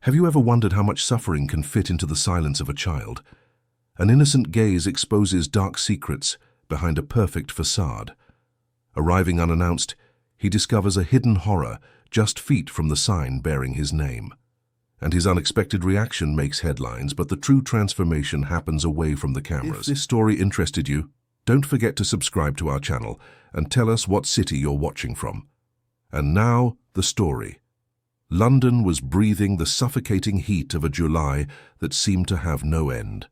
Have you ever wondered how much suffering can fit into the silence of a child? An innocent gaze exposes dark secrets behind a perfect facade. Arriving unannounced, he discovers a hidden horror just feet from the sign bearing his name. And his unexpected reaction makes headlines, but the true transformation happens away from the cameras. If this story interested you, don't forget to subscribe to our channel and tell us what city you're watching from. And now, the story. London was breathing the suffocating heat of a July that seemed to have no end.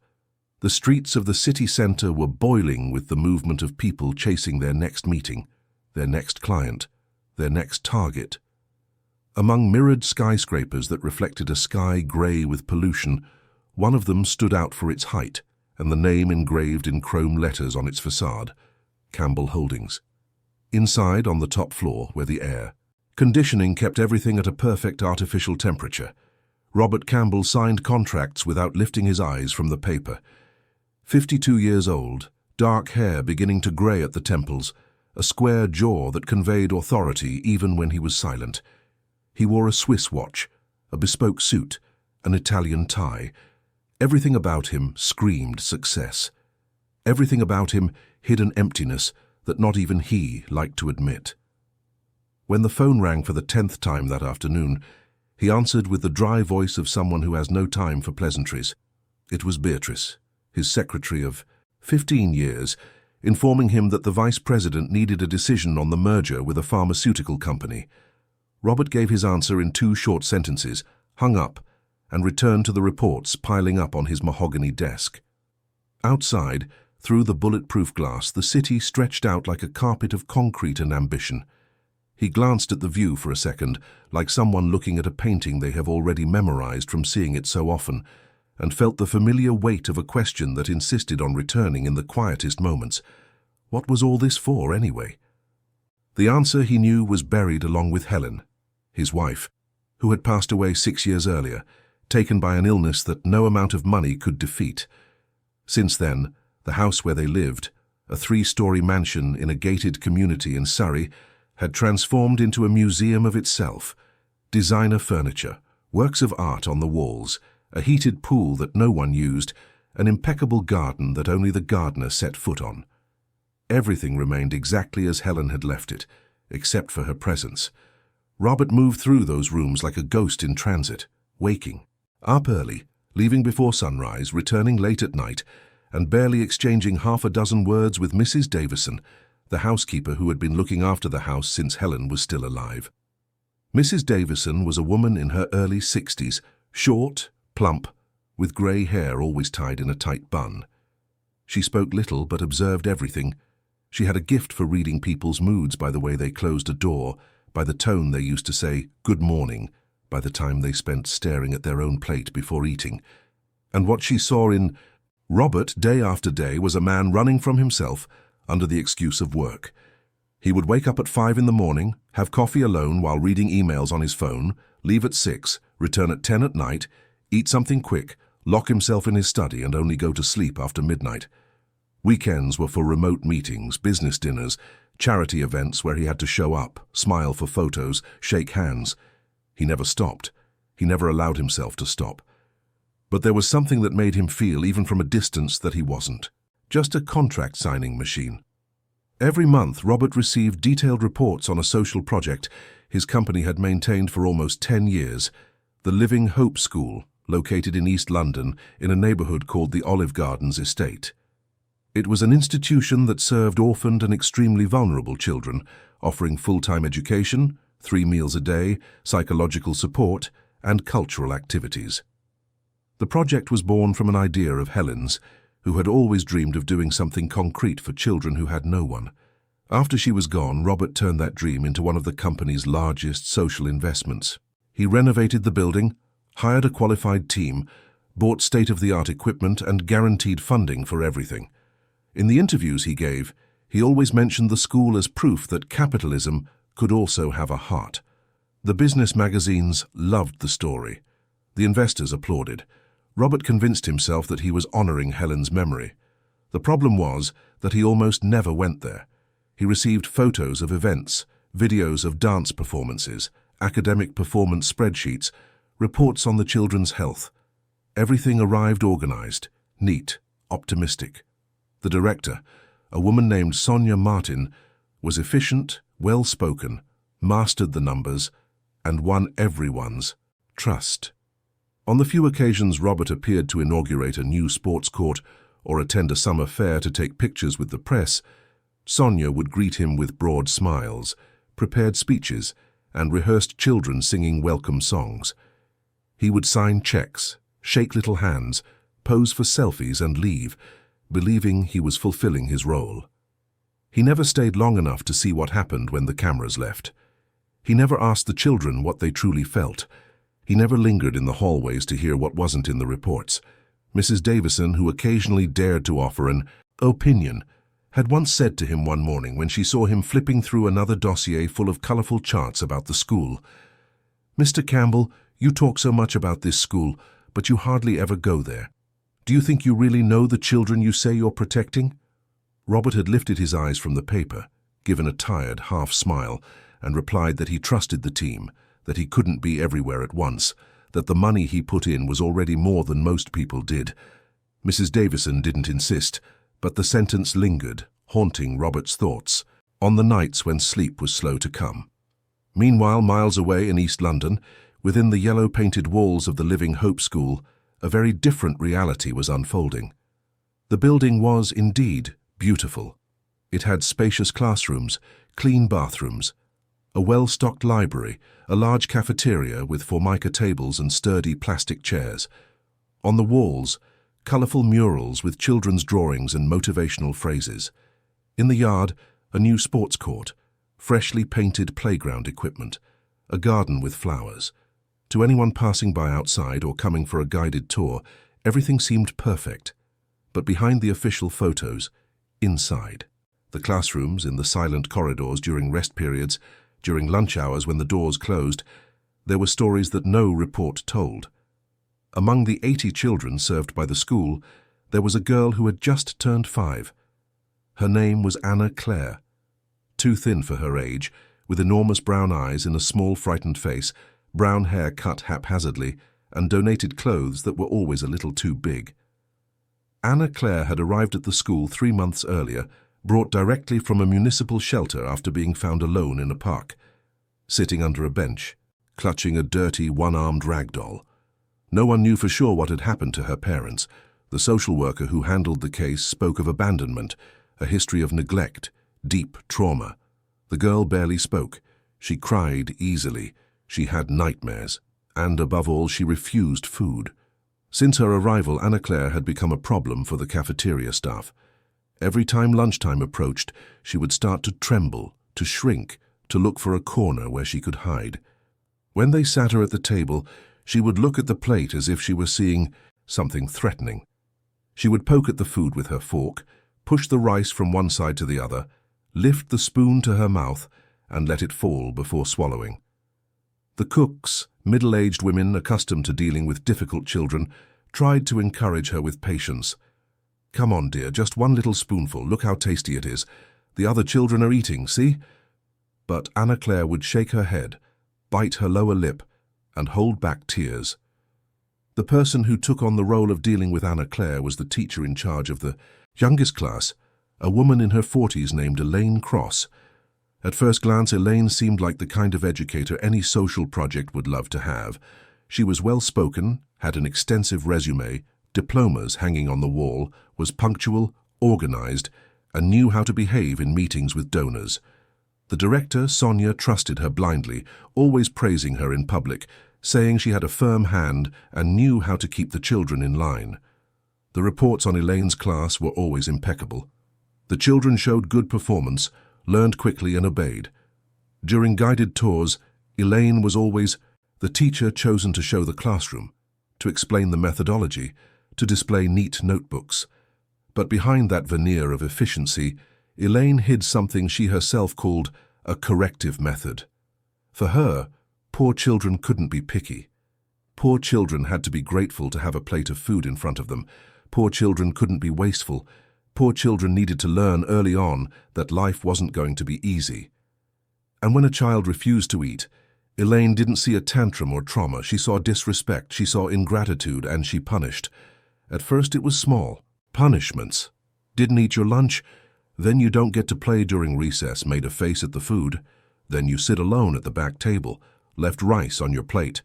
The streets of the city centre were boiling with the movement of people chasing their next meeting, their next client, their next target. Among mirrored skyscrapers that reflected a sky grey with pollution, one of them stood out for its height and the name engraved in chrome letters on its facade, Campbell Holdings. Inside, on the top floor, where the air conditioning kept everything at a perfect artificial temperature, Robert Campbell signed contracts without lifting his eyes from the paper. 52 years old, dark hair beginning to grey at the temples, a square jaw that conveyed authority even when he was silent. He wore a Swiss watch, a bespoke suit, an Italian tie. Everything about him screamed success. Everything about him hid an emptiness that not even he liked to admit. When the phone rang for the 10th time that afternoon, he answered with the dry voice of someone who has no time for pleasantries. It was Beatrice, his secretary of 15 years, informing him that the vice president needed a decision on the merger with a pharmaceutical company. Robert gave his answer in 2 short sentences, hung up, and returned to the reports piling up on his mahogany desk. Outside, through the bulletproof glass, the city stretched out like a carpet of concrete and ambition. He glanced at the view for a second, like someone looking at a painting they have already memorized from seeing it so often, and felt the familiar weight of a question that insisted on returning in the quietest moments. What was all this for, anyway? The answer, he knew, was buried along with Helen, his wife, who had passed away 6 years earlier, taken by an illness that no amount of money could defeat. Since then, the house where they lived, a 3-story mansion in a gated community in Surrey, had transformed into a museum of itself. Designer furniture, works of art on the walls, a heated pool that no one used, an impeccable garden that only the gardener set foot on. Everything remained exactly as Helen had left it, except for her presence. Robert moved through those rooms like a ghost in transit, waking, up early, leaving before sunrise, returning late at night, and barely exchanging half a dozen words with Mrs. Davison, the housekeeper who had been looking after the house since Helen was still alive. Mrs. Davison was a woman in her early 60s, short, plump, with grey hair always tied in a tight bun. She spoke little but observed everything. She had a gift for reading people's moods by the way they closed a door, by the tone they used to say "good morning," by the time they spent staring at their own plate before eating. And what she saw in Robert day after day was a man running from himself under the excuse of work. He would wake up at 5 in the morning, have coffee alone while reading emails on his phone, leave at 6, return at 10 at night, eat something quick, lock himself in his study and only go to sleep after midnight. Weekends were for remote meetings, business dinners, charity events where he had to show up, smile for photos, shake hands. He never stopped. He never allowed himself to stop. But there was something that made him feel, even from a distance, that he wasn't. Just a contract signing machine. Every month, Robert received detailed reports on a social project his company had maintained for almost 10 years, the Living Hope School, located in East London in a neighbourhood called the Olive Gardens Estate. It was an institution that served orphaned and extremely vulnerable children, offering full-time education, 3 meals a day, psychological support, and cultural activities. The project was born from an idea of Helen's, who had always dreamed of doing something concrete for children who had no one. After she was gone, Robert turned that dream into one of the company's largest social investments. He renovated the building, hired a qualified team, bought state-of-the-art equipment, and guaranteed funding for everything. In the interviews he gave, he always mentioned the school as proof that capitalism could also have a heart. The business magazines loved the story. The investors applauded. Robert convinced himself that he was honoring Helen's memory. The problem was that he almost never went there. He received photos of events, videos of dance performances, academic performance spreadsheets, reports on the children's health. Everything arrived organized, neat, optimistic. The director, a woman named Sonia Martin, was efficient, well-spoken, mastered the numbers, and won everyone's trust. On the few occasions Robert appeared to inaugurate a new sports court or attend a summer fair to take pictures with the press, Sonia would greet him with broad smiles, prepared speeches, and rehearsed children singing welcome songs. He would sign checks, shake little hands, pose for selfies and leave, believing he was fulfilling his role. He never stayed long enough to see what happened when the cameras left. He never asked the children what they truly felt. He never lingered in the hallways to hear what wasn't in the reports. Mrs. Davison, who occasionally dared to offer an opinion, had once said to him one morning when she saw him flipping through another dossier full of colorful charts about the school, "Mr. Campbell, you talk so much about this school, but you hardly ever go there. Do you think you really know the children you say you're protecting?" Robert had lifted his eyes from the paper, given a tired half smile, and replied that he trusted the team, that he couldn't be everywhere at once, that the money he put in was already more than most people did. Mrs. Davison didn't insist, but the sentence lingered, haunting Robert's thoughts, on the nights when sleep was slow to come. Meanwhile, miles away in East London, within the yellow-painted walls of the Living Hope School, a very different reality was unfolding. The building was, indeed, beautiful. It had spacious classrooms, clean bathrooms, a well-stocked library, a large cafeteria with formica tables and sturdy plastic chairs. On the walls, colorful murals with children's drawings and motivational phrases. In the yard, a new sports court, freshly painted playground equipment, a garden with flowers. To anyone passing by outside or coming for a guided tour, everything seemed perfect. But behind the official photos, inside, the classrooms, in the silent corridors during rest periods, during lunch hours when the doors closed, there were stories that no report told. Among the 80 children served by the school, there was a girl who had just turned 5. Her name was Anna Clare. Too thin for her age, with enormous brown eyes and a small frightened face, brown hair cut haphazardly, and donated clothes that were always a little too big. Anna Clare had arrived at the school 3 months earlier, brought directly from a municipal shelter after being found alone in a park, sitting under a bench, clutching a dirty one-armed rag doll. No one knew for sure what had happened to her parents. The social worker who handled the case spoke of abandonment, a history of neglect, deep trauma. The girl barely spoke. She cried easily. She had nightmares. And above all, she refused food. Since her arrival, Anna Clare had become a problem for the cafeteria staff. Every time lunchtime approached, she would start to tremble, to shrink, to look for a corner where she could hide. When they sat her at the table, she would look at the plate as if she were seeing something threatening. She would poke at the food with her fork, push the rice from one side to the other, lift the spoon to her mouth, and let it fall before swallowing. The cooks, middle-aged women accustomed to dealing with difficult children, tried to encourage her with patience. "Come on, dear, just one little spoonful. Look how tasty it is. The other children are eating, see?" But Anna Clare would shake her head, bite her lower lip, and hold back tears. The person who took on the role of dealing with Anna Clare was the teacher in charge of the youngest class, a woman in her 40s named Elaine Cross. At first glance, Elaine seemed like the kind of educator any social project would love to have. She was well-spoken, had an extensive resume, diplomas hanging on the wall, was punctual, organized, and knew how to behave in meetings with donors. The director, Sonia, trusted her blindly, always praising her in public, saying she had a firm hand and knew how to keep the children in line. The reports on Elaine's class were always impeccable. The children showed good performance, learned quickly and obeyed. During guided tours, Elaine was always the teacher chosen to show the classroom, to explain the methodology, to display neat notebooks. But behind that veneer of efficiency, Elaine hid something she herself called a corrective method. For her, poor children couldn't be picky. Poor children had to be grateful to have a plate of food in front of them. Poor children couldn't be wasteful. Poor children needed to learn early on that life wasn't going to be easy. And when a child refused to eat, Elaine didn't see a tantrum or trauma. She saw disrespect, she saw ingratitude, and she punished. At first it was small. Punishments. Didn't eat your lunch? Then you don't get to play during recess, made a face at the food. Then you sit alone at the back table, left rice on your plate.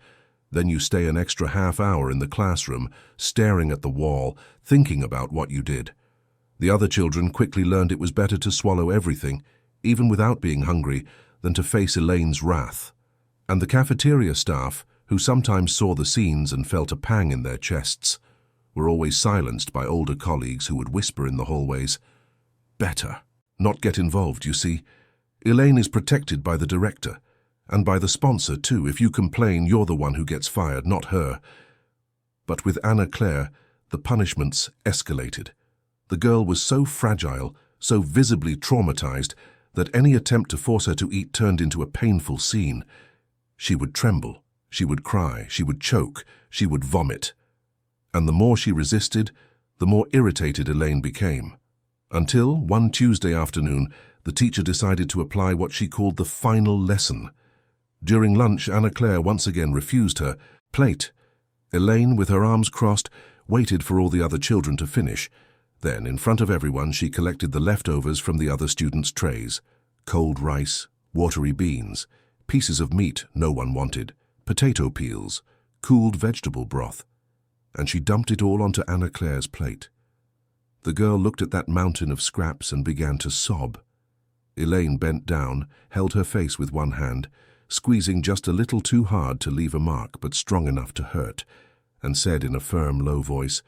Then you stay an extra half hour in the classroom, staring at the wall, thinking about what you did. The other children quickly learned it was better to swallow everything, even without being hungry, than to face Elaine's wrath. And the cafeteria staff, who sometimes saw the scenes and felt a pang in their chests, were always silenced by older colleagues who would whisper in the hallways, "Better not get involved, you see. Elaine is protected by the director, and by the sponsor too. If you complain, you're the one who gets fired, not her." But with Anna Claire, the punishments escalated. The girl was so fragile, so visibly traumatized, that any attempt to force her to eat turned into a painful scene. She would tremble, she would cry, she would choke, she would vomit. And the more she resisted, the more irritated Elaine became. Until, one Tuesday afternoon, the teacher decided to apply what she called the final lesson. During lunch, Anna Claire once again refused her plate. Elaine, with her arms crossed, waited for all the other children to finish. Then, in front of everyone, she collected the leftovers from the other students' trays. Cold rice, watery beans, pieces of meat no one wanted, potato peels, cooled vegetable broth. And she dumped it all onto Anna Claire's plate. The girl looked at that mountain of scraps and began to sob. Elaine bent down, held her face with one hand, squeezing just a little too hard to leave a mark but strong enough to hurt, and said in a firm, low voice,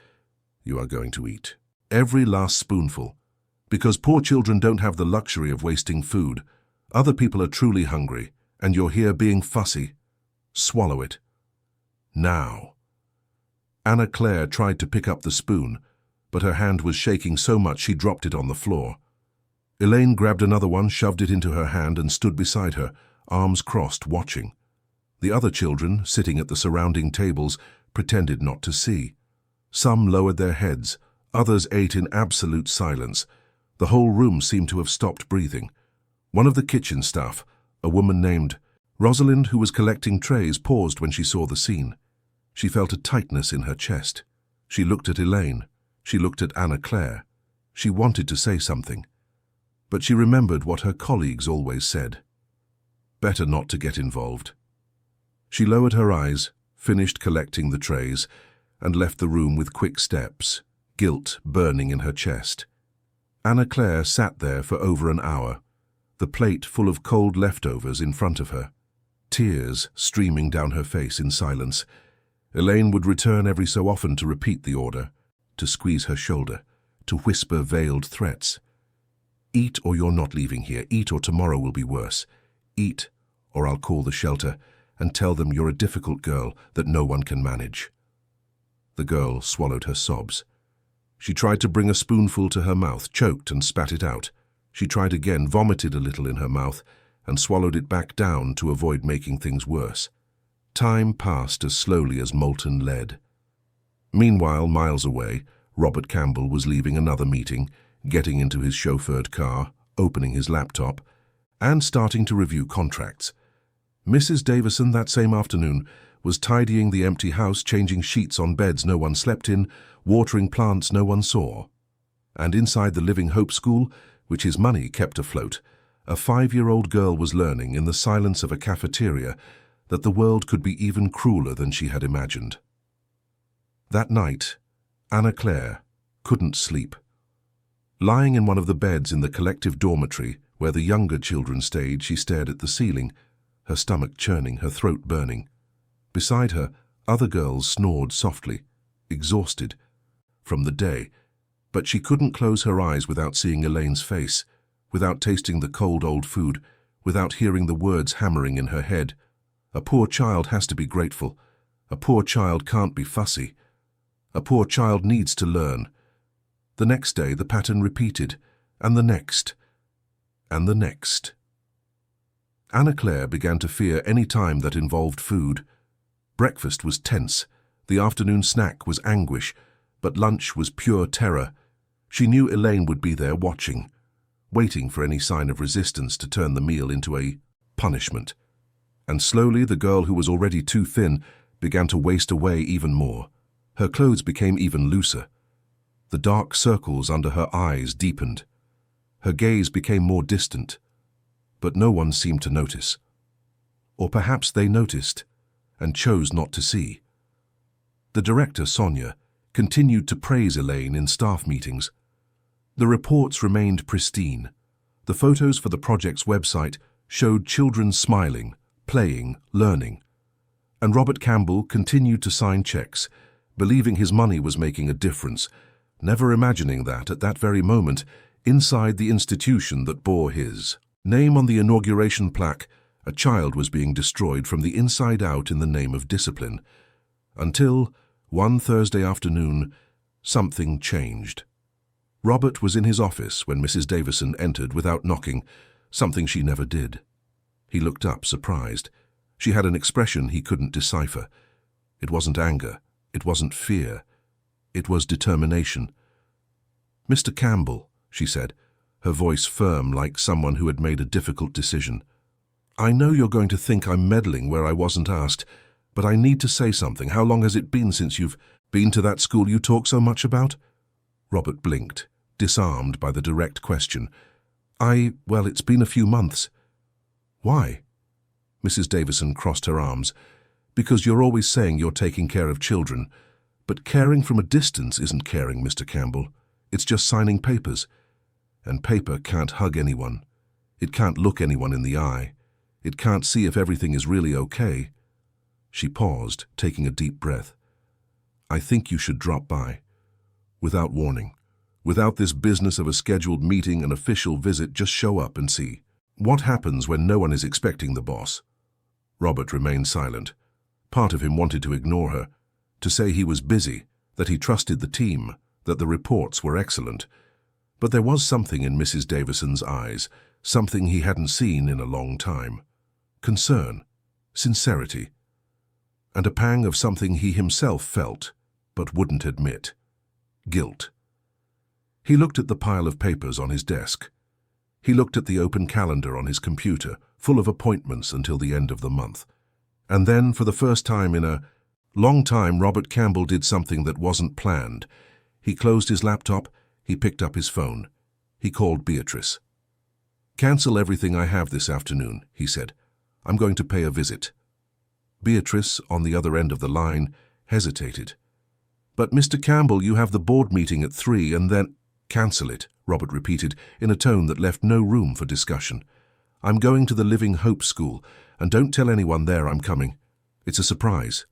"You are going to eat. Every last spoonful. Because poor children don't have the luxury of wasting food. Other people are truly hungry, and you're here being fussy. Swallow it. Now." Anna Claire tried to pick up the spoon, but her hand was shaking so much she dropped it on the floor. Elaine grabbed another one, shoved it into her hand, and stood beside her, arms crossed, watching. The other children, sitting at the surrounding tables, pretended not to see. Some lowered their heads, others ate in absolute silence. The whole room seemed to have stopped breathing. One of the kitchen staff, a woman named Rosalind, who was collecting trays, paused when she saw the scene. She felt a tightness in her chest. She looked at Elaine. She looked at Anna Claire. She wanted to say something. But she remembered what her colleagues always said. Better not to get involved. She lowered her eyes, finished collecting the trays, and left the room with quick steps, guilt burning in her chest. Anna Claire sat there for over an hour, the plate full of cold leftovers in front of her, tears streaming down her face in silence. Elaine would return every so often to repeat the order, to squeeze her shoulder, to whisper veiled threats. "Eat or you're not leaving here. Eat or tomorrow will be worse. Eat or I'll call the shelter and tell them you're a difficult girl that no one can manage." The girl swallowed her sobs. She tried to bring a spoonful to her mouth, choked and spat it out. She tried again, vomited a little in her mouth, and swallowed it back down to avoid making things worse. Time passed as slowly as molten lead. Meanwhile, miles away, Robert Campbell was leaving another meeting, getting into his chauffeured car, opening his laptop, and starting to review contracts. Mrs. Davison, that same afternoon, was tidying the empty house, changing sheets on beds no one slept in, watering plants no one saw. And inside the Living Hope School, which his money kept afloat, a 5-year-old girl was learning in the silence of a cafeteria that the world could be even crueler than she had imagined. That night, Anna Claire couldn't sleep. Lying in one of the beds in the collective dormitory where the younger children stayed, she stared at the ceiling, her stomach churning, her throat burning. Beside her, other girls snored softly, exhausted from the day, but she couldn't close her eyes without seeing Elaine's face, without tasting the cold old food, without hearing the words hammering in her head. A poor child has to be grateful. A poor child can't be fussy. A poor child needs to learn. The next day the pattern repeated, and the next, and the next. Anna Claire began to fear any time that involved food. Breakfast was tense, the afternoon snack was anguish, but lunch was pure terror. She knew Elaine would be there watching, waiting for any sign of resistance to turn the meal into a punishment. And slowly the girl who was already too thin began to waste away even more. Her clothes became even looser. The dark circles under her eyes deepened. Her gaze became more distant, but no one seemed to notice. Or perhaps they noticed and chose not to see. The director, Sonia, continued to praise Elaine in staff meetings. The reports remained pristine. The photos for the project's website showed children smiling, playing, learning. And Robert Campbell continued to sign checks, believing his money was making a difference, never imagining that, at that very moment, inside the institution that bore his name on the inauguration plaque, a child was being destroyed from the inside out in the name of discipline. Until, one Thursday afternoon, something changed. Robert was in his office when Mrs. Davison entered without knocking, something she never did. He looked up, surprised. She had an expression he couldn't decipher. It wasn't anger. It wasn't fear. It was determination. "Mr. Campbell," she said, her voice firm like someone who had made a difficult decision. "I know you're going to think I'm meddling where I wasn't asked, but I need to say something. How long has it been since you've been to that school you talk so much about?" Robert blinked, disarmed by the direct question. Well, it's been a few months." "Why?" Mrs. Davison crossed her arms. "Because you're always saying you're taking care of children. But caring from a distance isn't caring, Mr. Campbell. It's just signing papers. And paper can't hug anyone. It can't look anyone in the eye. It can't see if everything is really okay." She paused, taking a deep breath. "I think you should drop by. Without warning. Without this business of a scheduled meeting, an official visit, just show up and see. What happens when no one is expecting the boss?" Robert remained silent. Part of him wanted to ignore her, to say he was busy, that he trusted the team, that the reports were excellent. But there was something in Mrs. Davison's eyes, something he hadn't seen in a long time. Concern, sincerity, and a pang of something he himself felt, but wouldn't admit. Guilt. He looked at the pile of papers on his desk. He looked at the open calendar on his computer, full of appointments until the end of the month. And then, for the first time in a long time, Robert Campbell did something that wasn't planned. He closed his laptop, he picked up his phone. He called Beatrice. "Cancel everything I have this afternoon," he said. "I'm going to pay a visit." Beatrice, on the other end of the line, hesitated. "But Mr. Campbell, you have the board meeting at 3 and then—" "Cancel it," Robert repeated, in a tone that left no room for discussion. "I'm going to the Living Hope School, and don't tell anyone there I'm coming. It's a surprise."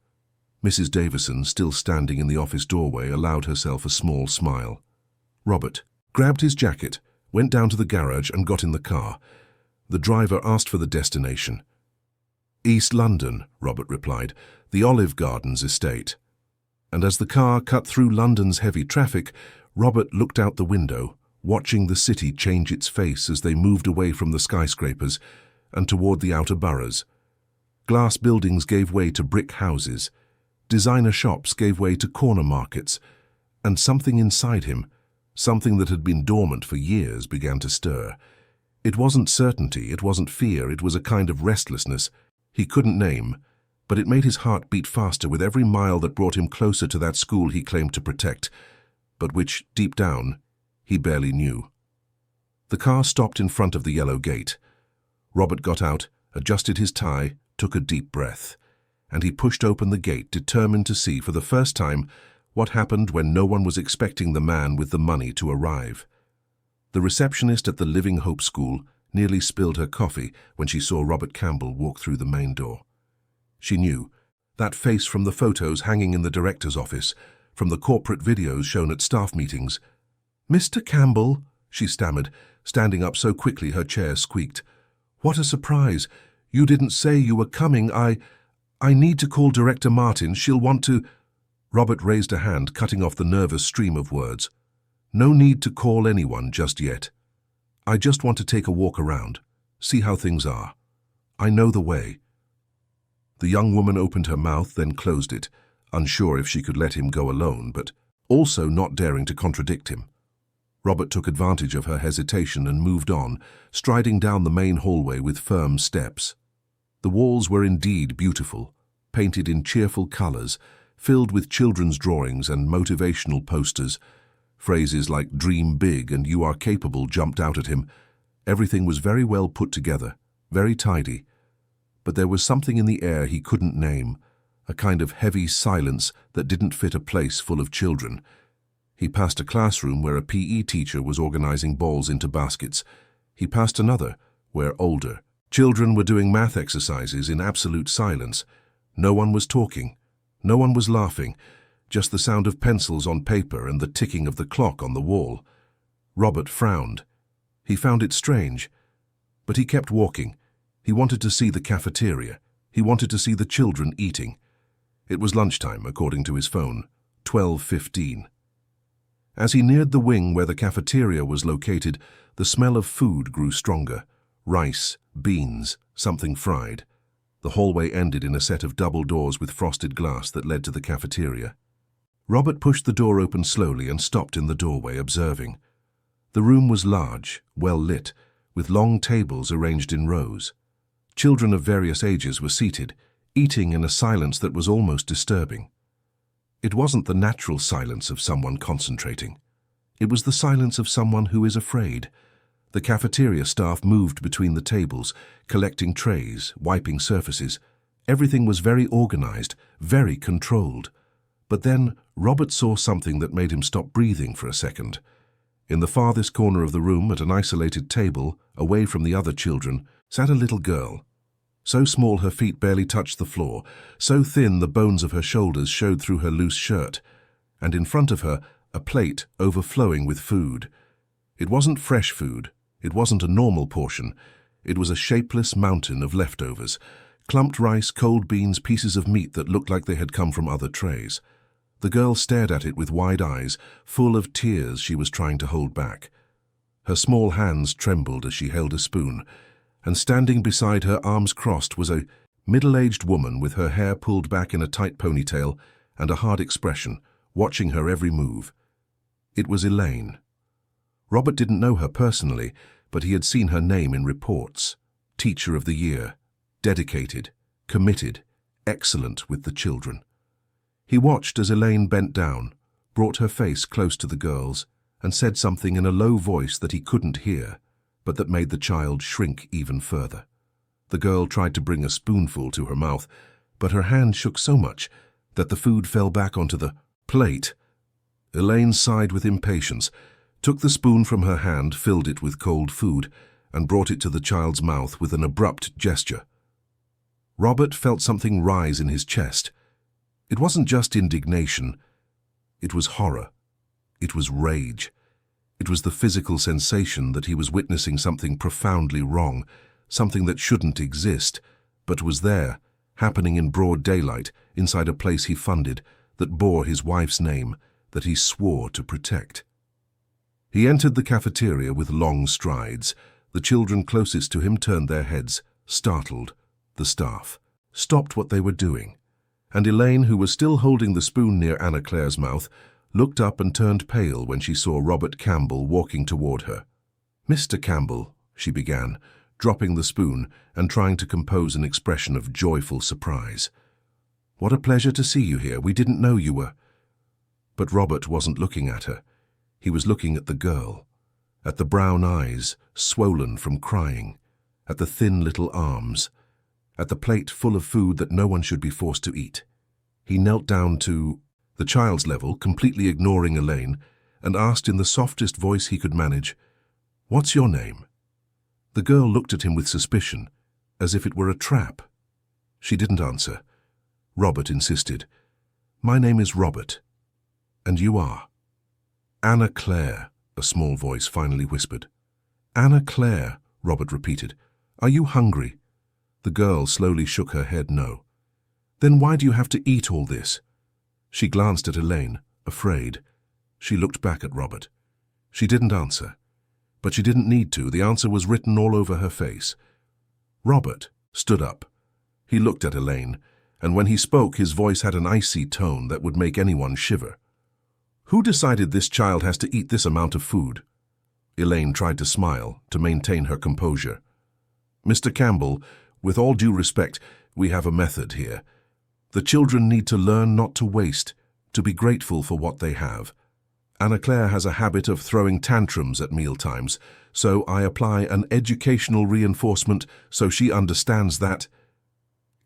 Mrs. Davison, still standing in the office doorway, allowed herself a small smile. Robert grabbed his jacket, went down to the garage and got in the car. The driver asked for the destination. "East London," Robert replied, "the Olive Gardens estate." And as the car cut through London's heavy traffic, Robert looked out the window, watching the city change its face as they moved away from the skyscrapers and toward the outer boroughs. Glass buildings gave way to brick houses. Designer shops gave way to corner markets. And something inside him, something that had been dormant for years, began to stir. It wasn't certainty, it wasn't fear, it was a kind of restlessness he couldn't name, but it made his heart beat faster with every mile that brought him closer to that school he claimed to protect, but which, deep down, he barely knew. The car stopped in front of the yellow gate. Robert got out, adjusted his tie, took a deep breath, and he pushed open the gate, determined to see for the first time what happened when no one was expecting the man with the money to arrive. The receptionist at the Living Hope School nearly spilled her coffee when she saw Robert Campbell walk through the main door. She knew, that face from the photos hanging in the director's office, from the corporate videos shown at staff meetings. "Mr. Campbell," she stammered, standing up so quickly her chair squeaked. "What a surprise! You didn't say you were coming. I need to call Director Martin. She'll want to—" Robert raised a hand, cutting off the nervous stream of words. "No need to call anyone just yet. I just want to take a walk around, see how things are. I know the way." The young woman opened her mouth, then closed it, unsure if she could let him go alone, but also not daring to contradict him. Robert took advantage of her hesitation and moved on, striding down the main hallway with firm steps. The walls were indeed beautiful, painted in cheerful colors, filled with children's drawings and motivational posters. Phrases like "dream big" and "you are capable" jumped out at him. Everything was very well put together, very tidy. But there was something in the air he couldn't name, a kind of heavy silence that didn't fit a place full of children. He passed a classroom where a PE teacher was organizing balls into baskets. He passed another, where older children were doing math exercises in absolute silence. No one was talking. No one was laughing. Just the sound of pencils on paper and the ticking of the clock on the wall. Robert frowned. He found it strange. But he kept walking. He wanted to see the cafeteria. He wanted to see the children eating. It was lunchtime, according to his phone, 12:15. As he neared the wing where the cafeteria was located, the smell of food grew stronger. Rice, beans, something fried. The hallway ended in a set of double doors with frosted glass that led to the cafeteria. Robert pushed the door open slowly and stopped in the doorway, observing. The room was large, well lit, with long tables arranged in rows. Children of various ages were seated, eating in a silence that was almost disturbing. It wasn't the natural silence of someone concentrating. It was the silence of someone who is afraid. The cafeteria staff moved between the tables, collecting trays, wiping surfaces. Everything was very organized, very controlled. But then Robert saw something that made him stop breathing for a second. In the farthest corner of the room, at an isolated table, away from the other children, sat a little girl. So small her feet barely touched the floor, so thin the bones of her shoulders showed through her loose shirt, and in front of her a plate overflowing with food. It wasn't fresh food. It wasn't a normal portion. It was a shapeless mountain of leftovers, clumped rice, cold beans, pieces of meat that looked like they had come from other trays. The girl stared at it with wide eyes, full of tears she was trying to hold back. Her small hands trembled as she held a spoon, and standing beside her, arms crossed, was a middle-aged woman with her hair pulled back in a tight ponytail and a hard expression, watching her every move. It was Elaine. Robert didn't know her personally, but he had seen her name in reports. Teacher of the Year, dedicated, committed, excellent with the children. He watched as Elaine bent down, brought her face close to the girl's, and said something in a low voice that he couldn't hear, but that made the child shrink even further. The girl tried to bring a spoonful to her mouth, but her hand shook so much that the food fell back onto the plate. Elaine sighed with impatience, took the spoon from her hand, filled it with cold food, and brought it to the child's mouth with an abrupt gesture. Robert felt something rise in his chest. It wasn't just indignation. It was horror. It was rage. It was the physical sensation that he was witnessing something profoundly wrong, something that shouldn't exist, but was there, happening in broad daylight, inside a place he funded, that bore his wife's name, that he swore to protect. He entered the cafeteria with long strides. The children closest to him turned their heads, startled. The staff stopped what they were doing, and Elaine, who was still holding the spoon near Anna Claire's mouth, looked up and turned pale when she saw Robert Campbell walking toward her. "Mr. Campbell," she began, dropping the spoon and trying to compose an expression of joyful surprise. "What a pleasure to see you here. We didn't know you were—" But Robert wasn't looking at her. He was looking at the girl, at the brown eyes, swollen from crying, at the thin little arms, at the plate full of food that no one should be forced to eat. He knelt down to the child's level, completely ignoring Elaine, and asked in the softest voice he could manage, "What's your name?" The girl looked at him with suspicion, as if it were a trap. She didn't answer. Robert insisted, "My name is Robert. And you are?" "Anna Claire," a small voice finally whispered. "Anna Claire," Robert repeated. "Are you hungry?" The girl slowly shook her head no. "Then why do you have to eat all this?" She glanced at Elaine, afraid. She looked back at Robert. She didn't answer. But she didn't need to. The answer was written all over her face. Robert stood up. He looked at Elaine, and when he spoke, his voice had an icy tone that would make anyone shiver. "Who decided this child has to eat this amount of food?" Elaine tried to smile, to maintain her composure. "Mr. Campbell, With all due respect, we have a method here. The children need to learn not to waste, to be grateful for what they have. Anna Claire has a habit of throwing tantrums at mealtimes, so I apply an educational reinforcement so she understands that.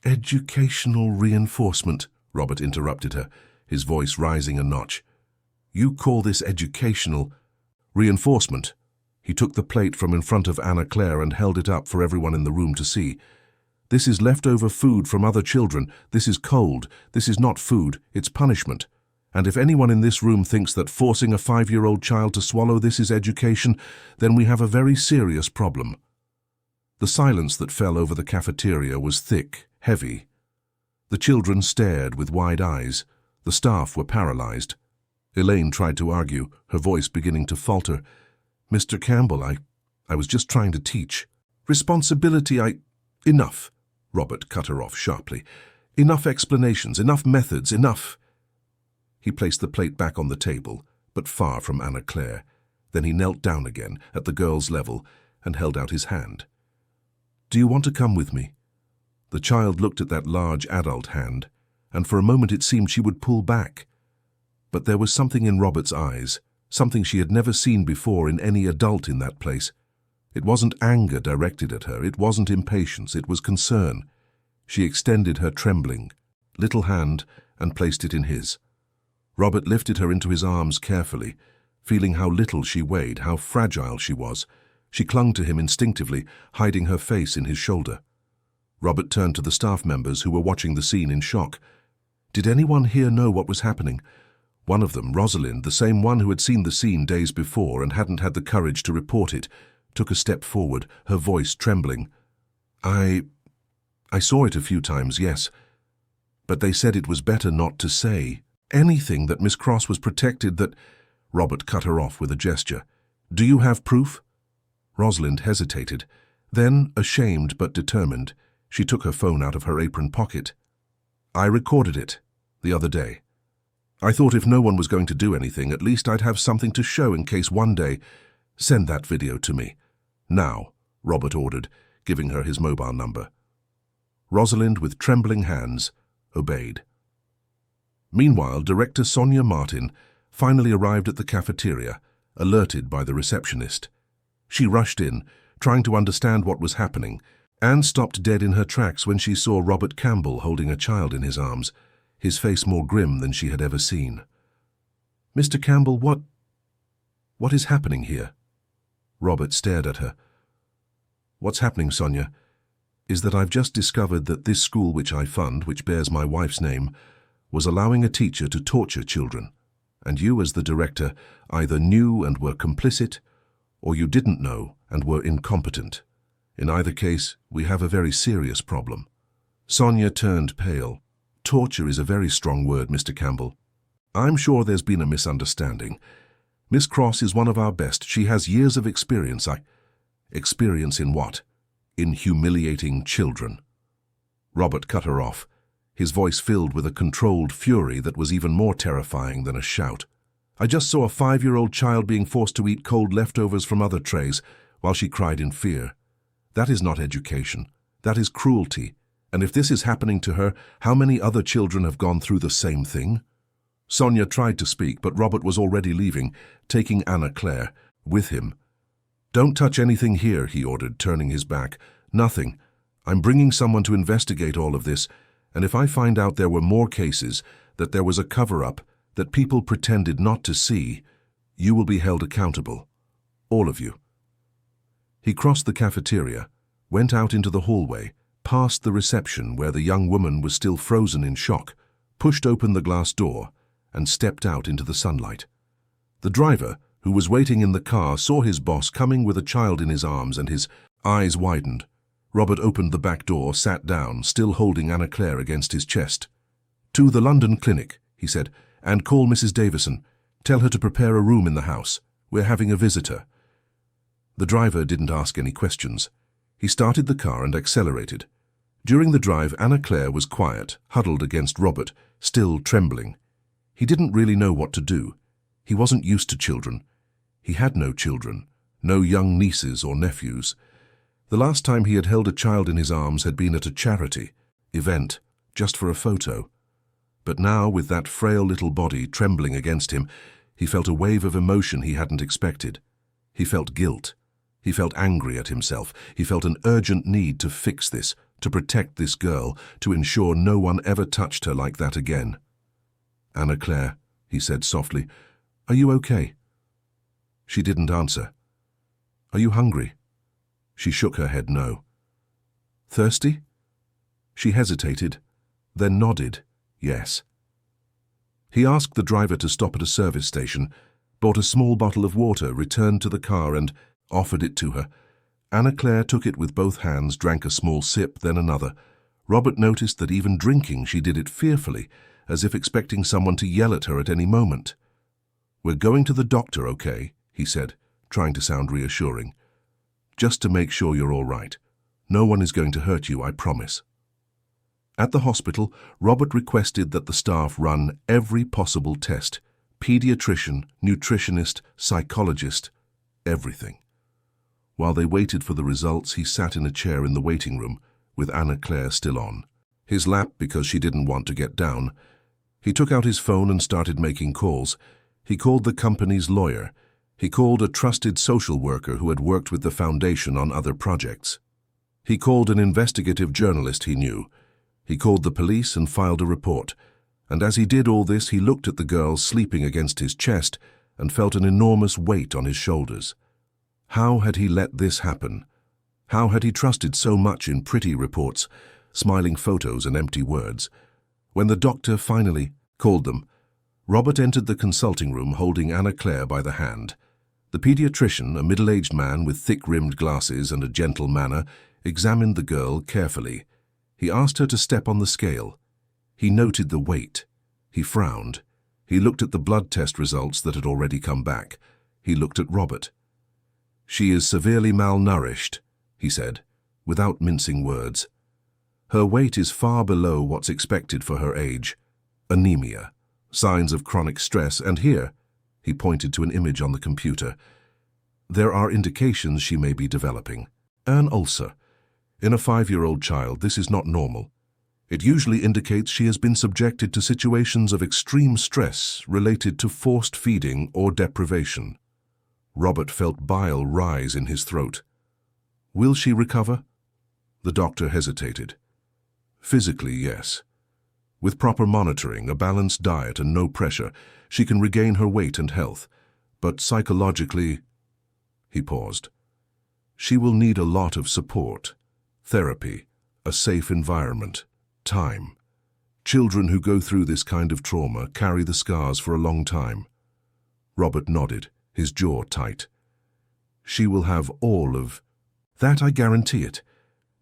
Educational reinforcement, Robert interrupted her, his voice rising a notch. You call this educational reinforcement? He took the plate from in front of Anna Claire and held it up for everyone in the room to see. This is leftover food from other children. This is cold. This is not food. It's punishment. And if anyone in this room thinks that forcing a 5-year-old child to swallow this is education, then we have a very serious problem. The silence that fell over the cafeteria was thick, heavy. The children stared with wide eyes. The staff were paralyzed. Elaine tried to argue, her voice beginning to falter. Mr. Campbell, I was just trying to teach. Responsibility, Enough, Robert cut her off sharply. Enough explanations, enough methods, enough. He placed the plate back on the table, but far from Anna Claire. Then he knelt down again, at the girl's level, and held out his hand. Do you want to come with me? The child looked at that large adult hand, and for a moment it seemed she would pull back. But there was something in Robert's eyes, something she had never seen before in any adult in that place. It wasn't anger directed at her, it wasn't impatience, it was concern. She extended her trembling, little hand and placed it in his. Robert lifted her into his arms carefully, feeling how little she weighed, how fragile she was. She clung to him instinctively, hiding her face in his shoulder. Robert turned to the staff members who were watching the scene in shock. Did anyone here know what was happening? One of them, Rosalind, the same one who had seen the scene days before and hadn't had the courage to report it, took a step forward, her voice trembling. I saw it a few times, yes. But they said it was better not to say anything, that Miss Cross was protected, that... Robert cut her off with a gesture. Do you have proof? Rosalind hesitated. Then, ashamed but determined, she took her phone out of her apron pocket. I recorded it, the other day. I thought if no one was going to do anything, at least I'd have something to show in case one day... Send that video to me. Now, Robert ordered, giving her his mobile number. Rosalind, with trembling hands, obeyed. Meanwhile, Director Sonia Martin finally arrived at the cafeteria, alerted by the receptionist. She rushed in, trying to understand what was happening, and stopped dead in her tracks when she saw Robert Campbell holding a child in his arms, his face more grim than she had ever seen. Mr. Campbell, what is happening here? Robert stared at her. What's happening, Sonia, is that I've just discovered that this school which I fund, which bears my wife's name, was allowing a teacher to torture children, and you as the director either knew and were complicit, or you didn't know and were incompetent. In either case, we have a very serious problem. Sonia turned pale. Torture is a very strong word, Mr. Campbell. I'm sure there's been a misunderstanding. Miss Cross is one of our best. She has years of experience. Experience in what? In humiliating children. Robert cut her off, his voice filled with a controlled fury that was even more terrifying than a shout. I just saw a 5-year-old child being forced to eat cold leftovers from other trays while she cried in fear. That is not education. That is cruelty. And if this is happening to her, how many other children have gone through the same thing? Sonia tried to speak, but Robert was already leaving, taking Anna Claire with him. Don't touch anything here, he ordered, turning his back. Nothing. I'm bringing someone to investigate all of this, and if I find out there were more cases, that there was a cover-up, that people pretended not to see, you will be held accountable. All of you. He crossed the cafeteria, went out into the hallway, past the reception where the young woman was still frozen in shock, pushed open the glass door, and stepped out into the sunlight. The driver, who was waiting in the car, saw his boss coming with a child in his arms, and his eyes widened. Robert opened the back door, sat down, still holding Anna Claire against his chest. To the London clinic, he said, and call Mrs. Davison. Tell her to prepare a room in the house. We're having a visitor. The driver didn't ask any questions. He started the car and accelerated. During the drive, Anna Claire was quiet, huddled against Robert, still trembling. He didn't really know what to do. He wasn't used to children. He had no children, no young nieces or nephews. The last time he had held a child in his arms had been at a charity event, just for a photo. But now, with that frail little body trembling against him, he felt a wave of emotion he hadn't expected. He felt guilt. He felt angry at himself. He felt an urgent need to fix this, to protect this girl, to ensure no one ever touched her like that again. "Anna Claire," he said softly, "are you okay?" She didn't answer. "Are you hungry?" She shook her head no. "Thirsty?" She hesitated, then nodded, yes. He asked the driver to stop at a service station, bought a small bottle of water, returned to the car and offered it to her. Anna Claire took it with both hands, drank a small sip, then another. Robert noticed that even drinking she did it fearfully, as if expecting someone to yell at her at any moment. "We're going to the doctor, okay?" he said, trying to sound reassuring. "Just to make sure you're all right. No one is going to hurt you, I promise." At the hospital, Robert requested that the staff run every possible test: pediatrician, nutritionist, psychologist, everything. While they waited for the results, he sat in a chair in the waiting room, with Anna Claire still on his lap because she didn't want to get down. He took out his phone and started making calls. He called the company's lawyer. He called a trusted social worker who had worked with the foundation on other projects. He called an investigative journalist he knew. He called the police and filed a report. And as he did all this, he looked at the girl sleeping against his chest and felt an enormous weight on his shoulders. How had he let this happen? How had he trusted so much in pretty reports, smiling photos and empty words? When the doctor finally called them, Robert entered the consulting room holding Anna Claire by the hand. The pediatrician, a middle-aged man with thick-rimmed glasses and a gentle manner, examined the girl carefully. He asked her to step on the scale. He noted the weight. He frowned. He looked at the blood test results that had already come back. He looked at Robert. "She is severely malnourished," he said, without mincing words. "Her weight is far below what's expected for her age. Anemia, signs of chronic stress, and here," he pointed to an image on the computer, "there are indications she may be developing an ulcer. In a 5-year-old child, this is not normal. It usually indicates she has been subjected to situations of extreme stress related to forced feeding or deprivation." Robert felt bile rise in his throat. "Will she recover?" The doctor hesitated. "Physically, yes. With proper monitoring, a balanced diet and no pressure, she can regain her weight and health. But psychologically," he paused, "she will need a lot of support. Therapy, a safe environment, time. Children who go through this kind of trauma carry the scars for a long time." Robert nodded, his jaw tight. "She will have all of that, I guarantee it."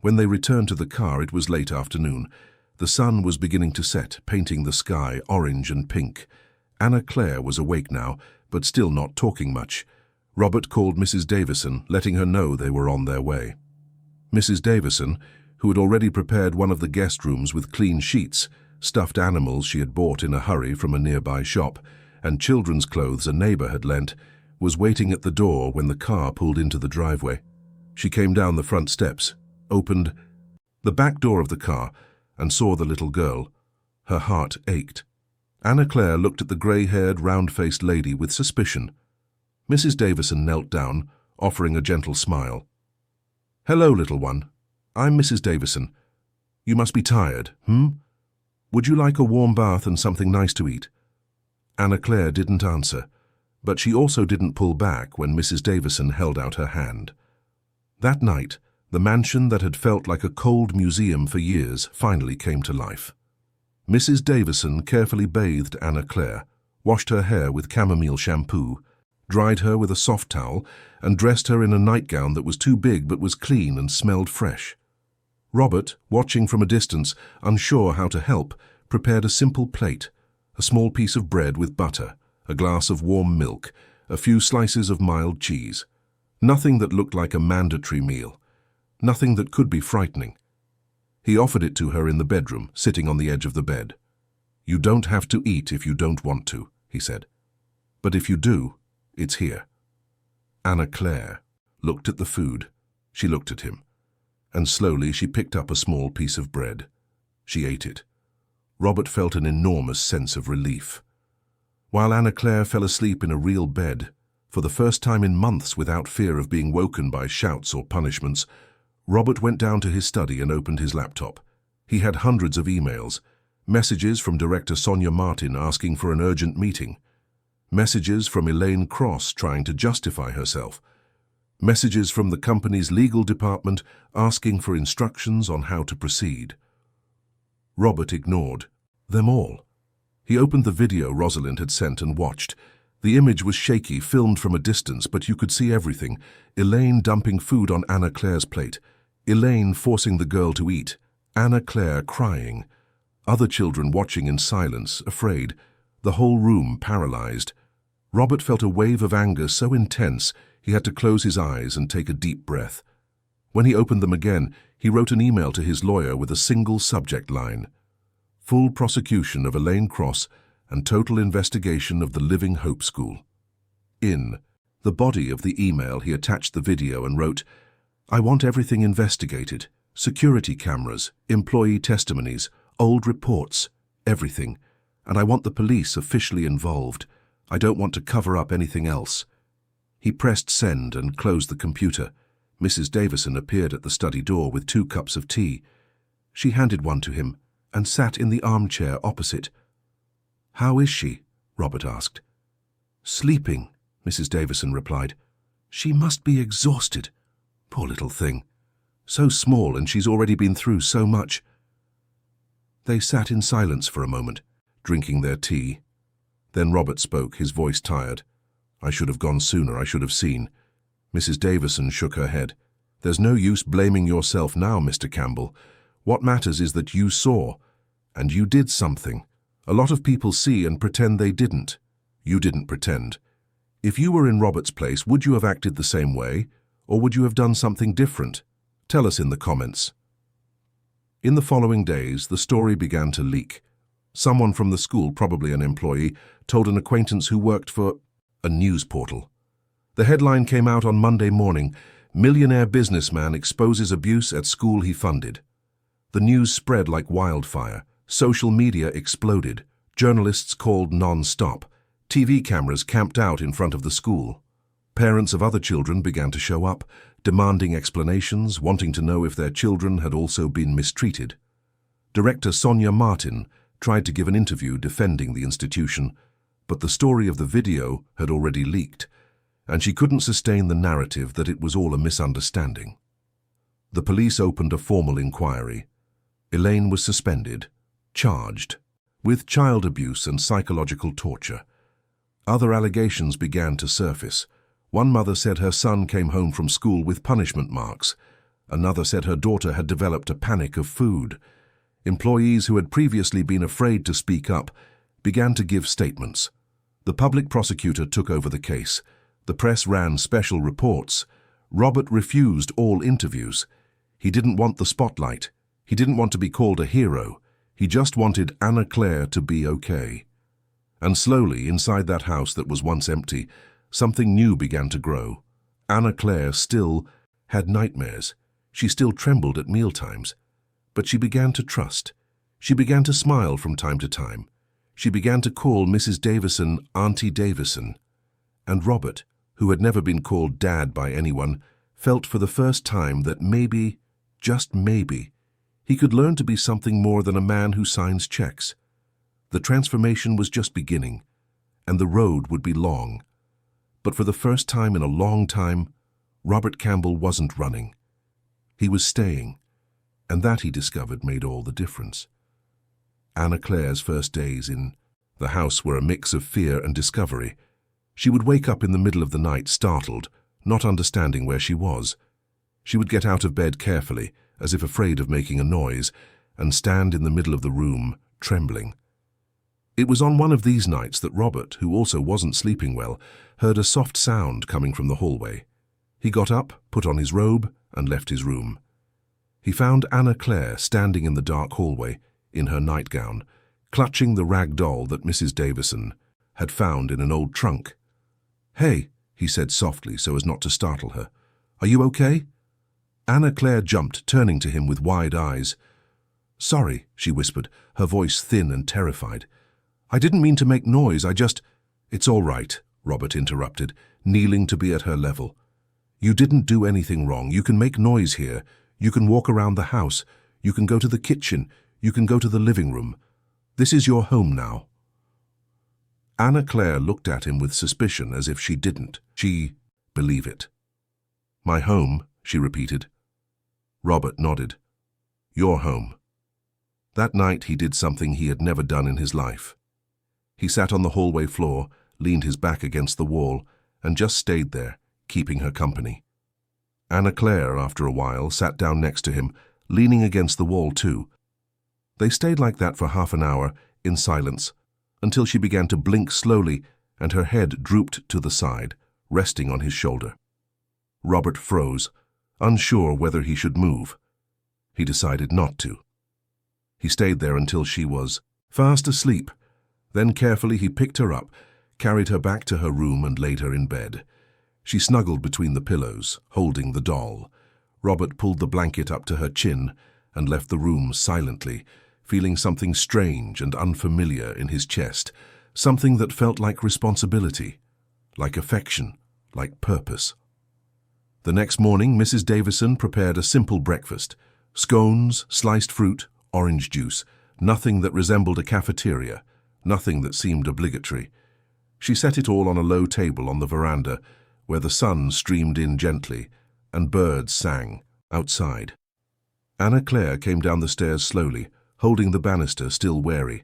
When they returned to the car, it was late afternoon. The sun was beginning to set, painting the sky orange and pink. Anna Claire was awake now, but still not talking much. Robert called Mrs. Davison, letting her know they were on their way. Mrs. Davison, who had already prepared one of the guest rooms with clean sheets, stuffed animals she had bought in a hurry from a nearby shop, and children's clothes a neighbor had lent, was waiting at the door when the car pulled into the driveway. She came down the front steps, opened the back door of the car, and saw the little girl. Her heart ached. Anna Claire looked at the grey-haired, round-faced lady with suspicion. Mrs. Davison knelt down, offering a gentle smile. "Hello, little one. I'm Mrs. Davison. You must be tired, Would you like a warm bath and something nice to eat?" Anna Claire didn't answer, but she also didn't pull back when Mrs. Davison held out her hand. That night, the mansion that had felt like a cold museum for years finally came to life. Mrs. Davison carefully bathed Anna Claire, washed her hair with chamomile shampoo, dried her with a soft towel, and dressed her in a nightgown that was too big but was clean and smelled fresh. Robert, watching from a distance, unsure how to help, prepared a simple plate, a small piece of bread with butter, a glass of warm milk, a few slices of mild cheese. Nothing that looked like a mandatory meal. Nothing that could be frightening. He offered it to her in the bedroom, sitting on the edge of the bed. "You don't have to eat if you don't want to," he said. "But if you do, it's here." Anna Claire looked at the food. She looked at him. and slowly she picked up a small piece of bread. She ate it. Robert felt an enormous sense of relief. While Anna Claire fell asleep in a real bed, for the first time in months without fear of being woken by shouts or punishments, Robert went down to his study and opened his laptop. He had hundreds of emails, messages from director Sonia Martin asking for an urgent meeting, messages from Elaine Cross trying to justify herself, messages from the company's legal department asking for instructions on how to proceed. Robert ignored them all. He opened the video Rosalind had sent and watched. The image was shaky, filmed from a distance, but you could see everything. Elaine dumping food on Anna Claire's plate. Elaine forcing the girl to eat. Anna Claire crying. Other children watching in silence, afraid. The whole room paralyzed. Robert felt a wave of anger so intense he had to close his eyes and take a deep breath. When he opened them again, he wrote an email to his lawyer with a single subject line: full prosecution of Elaine Cross and total investigation of the Living Hope School. In the body of the email, he attached the video and wrote, "I want everything investigated. Security cameras, employee testimonies, old reports, everything. And I want the police officially involved. I don't want to cover up anything else." He pressed send and closed the computer. Mrs. Davison appeared at the study door with 2 cups of tea. She handed one to him and sat in the armchair opposite. "How is she?" Robert asked. "Sleeping," Mrs. Davison replied. "She must be exhausted. Poor little thing. So small, and she's already been through so much." They sat in silence for a moment, drinking their tea. Then Robert spoke, his voice tired. "I should have gone sooner. I should have seen." Mrs. Davison shook her head. "There's no use blaming yourself now, Mr. Campbell. What matters is that you saw, and you did something. A lot of people see and pretend they didn't. You didn't pretend. If you were in Robert's place, would you have acted the same way, or would you have done something different? Tell us in the comments." In the following days, the story began to leak. Someone from the school, probably an employee, told an acquaintance who worked for a news portal. The headline came out on Monday morning: "Millionaire businessman exposes abuse at school he funded." The news spread like wildfire. Social media exploded. Journalists called non-stop. TV cameras camped out in front of the school. Parents of other children began to show up, demanding explanations, wanting to know if their children had also been mistreated. Director Sonia Martin tried to give an interview defending the institution, but the story of the video had already leaked, and she couldn't sustain the narrative that it was all a misunderstanding. The police opened a formal inquiry. Elaine was suspended, charged with child abuse and psychological torture. Other allegations began to surface. One mother said her son came home from school with punishment marks. Another said her daughter had developed a panic of food. Employees who had previously been afraid to speak up began to give statements. The public prosecutor took over the case. The press ran special reports. Robert refused all interviews. He didn't want the spotlight. He didn't want to be called a hero. He just wanted Anna Claire to be okay. And slowly, inside that house that was once empty, something new began to grow. Anna Claire still had nightmares. She still trembled at mealtimes. But she began to trust. She began to smile from time to time. She began to call Mrs. Davison Auntie Davison. And Robert, who had never been called Dad by anyone, felt for the first time that maybe, just maybe, he could learn to be something more than a man who signs checks. The transformation was just beginning, and the road would be long. But for the first time in a long time, Robert Campbell wasn't running. He was staying, and that, he discovered, made all the difference. Anna Claire's first days in the house were a mix of fear and discovery. She would wake up in the middle of the night, startled, not understanding where she was. She would get out of bed carefully, as if afraid of making a noise, and stand in the middle of the room, trembling. It was on one of these nights that Robert, who also wasn't sleeping well, heard a soft sound coming from the hallway. He got up, put on his robe, and left his room. He found Anna Claire standing in the dark hallway, in her nightgown, clutching the rag doll that Mrs. Davison had found in an old trunk. "Hey," he said softly so as not to startle her. "Are you okay?" Anna Claire jumped, turning to him with wide eyes. "Sorry," she whispered, her voice thin and terrified. "I didn't mean to make noise, I just—" "It's all right," Robert interrupted, kneeling to be at her level. "You didn't do anything wrong. You can make noise here. You can walk around the house. You can go to the kitchen. You can go to the living room. This is your home now." Anna Claire looked at him with suspicion, as if she didn't. She believe it. "My home," she repeated. Robert nodded. "Your home." That night he did something he had never done in his life. He sat on the hallway floor, leaned his back against the wall, and just stayed there, keeping her company. Anna Claire, after a while, sat down next to him, leaning against the wall too. They stayed like that for half an hour, in silence, until she began to blink slowly and her head drooped to the side, resting on his shoulder. Robert froze, unsure whether he should move. He decided not to. He stayed there until she was fast asleep. Then carefully he picked her up, carried her back to her room and laid her in bed. She snuggled between the pillows, holding the doll. Robert pulled the blanket up to her chin and left the room silently, feeling something strange and unfamiliar in his chest, something that felt like responsibility, like affection, like purpose. The next morning, Mrs. Davison prepared a simple breakfast: scones, sliced fruit, orange juice, nothing that resembled a cafeteria, nothing that seemed obligatory. She set it all on a low table on the veranda, where the sun streamed in gently and birds sang outside. Anna Claire came down the stairs slowly, holding the banister, still wary.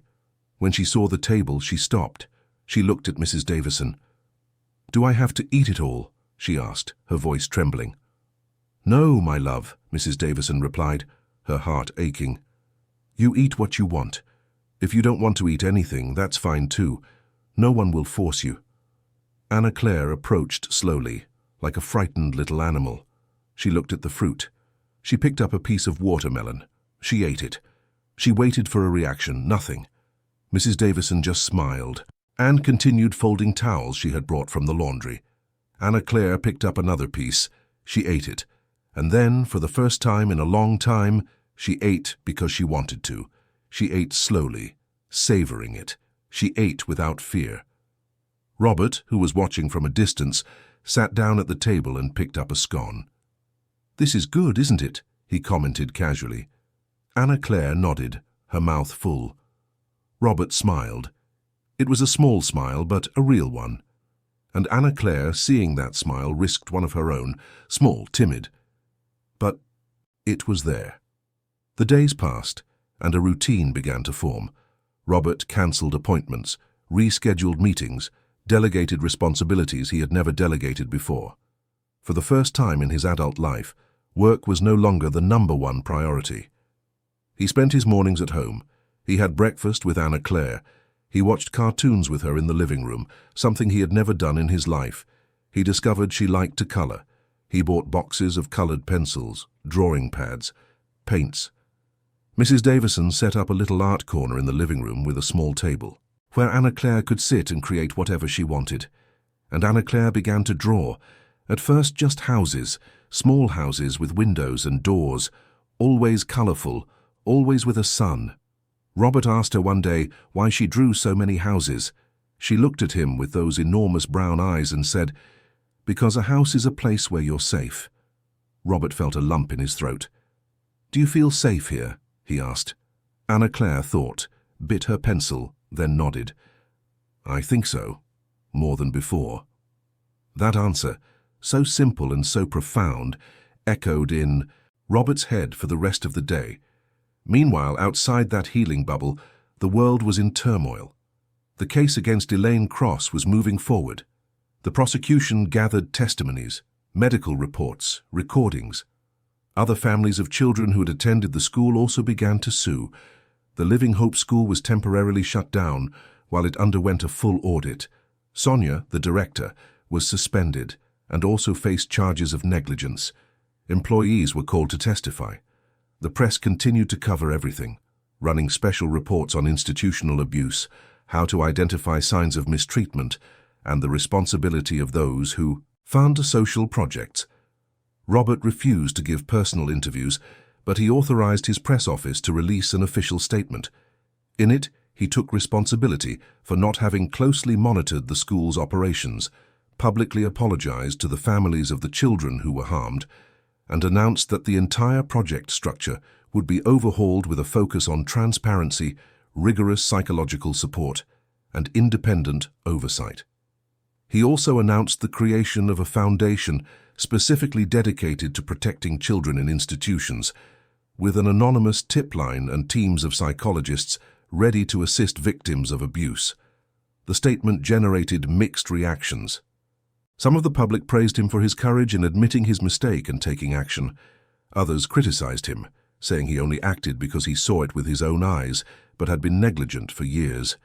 When she saw the table, she stopped. She looked at Mrs. Davison. "Do I have to eat it all?" she asked, her voice trembling. "No, my love," Mrs. Davison replied, her heart aching. "You eat what you want. If you don't want to eat anything, that's fine too. No one will force you." Anna Claire approached slowly, like a frightened little animal. She looked at the fruit. She picked up a piece of watermelon. She ate it. She waited for a reaction, nothing. Mrs. Davison just smiled and continued folding towels she had brought from the laundry. Anna Claire picked up another piece. She ate it. And then, for the first time in a long time, she ate because she wanted to. She ate slowly, savoring it. She ate without fear. Robert, who was watching from a distance, sat down at the table and picked up a scone. "This is good, isn't it?" he commented casually. Anna Claire nodded, her mouth full. Robert smiled. It was a small smile, but a real one. And Anna Claire, seeing that smile, risked one of her own, small, timid. But it was there. The days passed, and a routine began to form. Robert cancelled appointments, rescheduled meetings, delegated responsibilities he had never delegated before. For the first time in his adult life, work was no longer the #1 priority. He spent his mornings at home. He had breakfast with Anna Claire. He watched cartoons with her in the living room, something he had never done in his life. He discovered she liked to color. He bought boxes of colored pencils, drawing pads, paints. Mrs. Davison set up a little art corner in the living room with a small table, where Anna Claire could sit and create whatever she wanted. And Anna Claire began to draw, at first just houses, small houses with windows and doors, always colorful, always with a sun. Robert asked her one day why she drew so many houses. She looked at him with those enormous brown eyes and said, "Because a house is a place where you're safe." Robert felt a lump in his throat. "Do you feel safe here?" he asked. Anna Claire thought, bit her pencil, then nodded. "I think so, more than before." That answer, so simple and so profound, echoed in Robert's head for the rest of the day. Meanwhile, outside that healing bubble, the world was in turmoil. The case against Elaine Cross was moving forward. The prosecution gathered testimonies, medical reports, recordings. Other families of children who had attended the school also began to sue. The Living Hope School was temporarily shut down while it underwent a full audit. Sonia, the director, was suspended and also faced charges of negligence. Employees were called to testify. The press continued to cover everything, running special reports on institutional abuse, how to identify signs of mistreatment, and the responsibility of those who fund social projects. Robert refused to give personal interviews, but he authorized his press office to release an official statement. In it, he took responsibility for not having closely monitored the school's operations, publicly apologized to the families of the children who were harmed, and announced that the entire project structure would be overhauled with a focus on transparency, rigorous psychological support, and independent oversight. He also announced the creation of a foundation specifically dedicated to protecting children in institutions, with an anonymous tip line and teams of psychologists ready to assist victims of abuse. The statement generated mixed reactions. Some of the public praised him for his courage in admitting his mistake and taking action. Others criticized him, saying he only acted because he saw it with his own eyes, but had been negligent for years.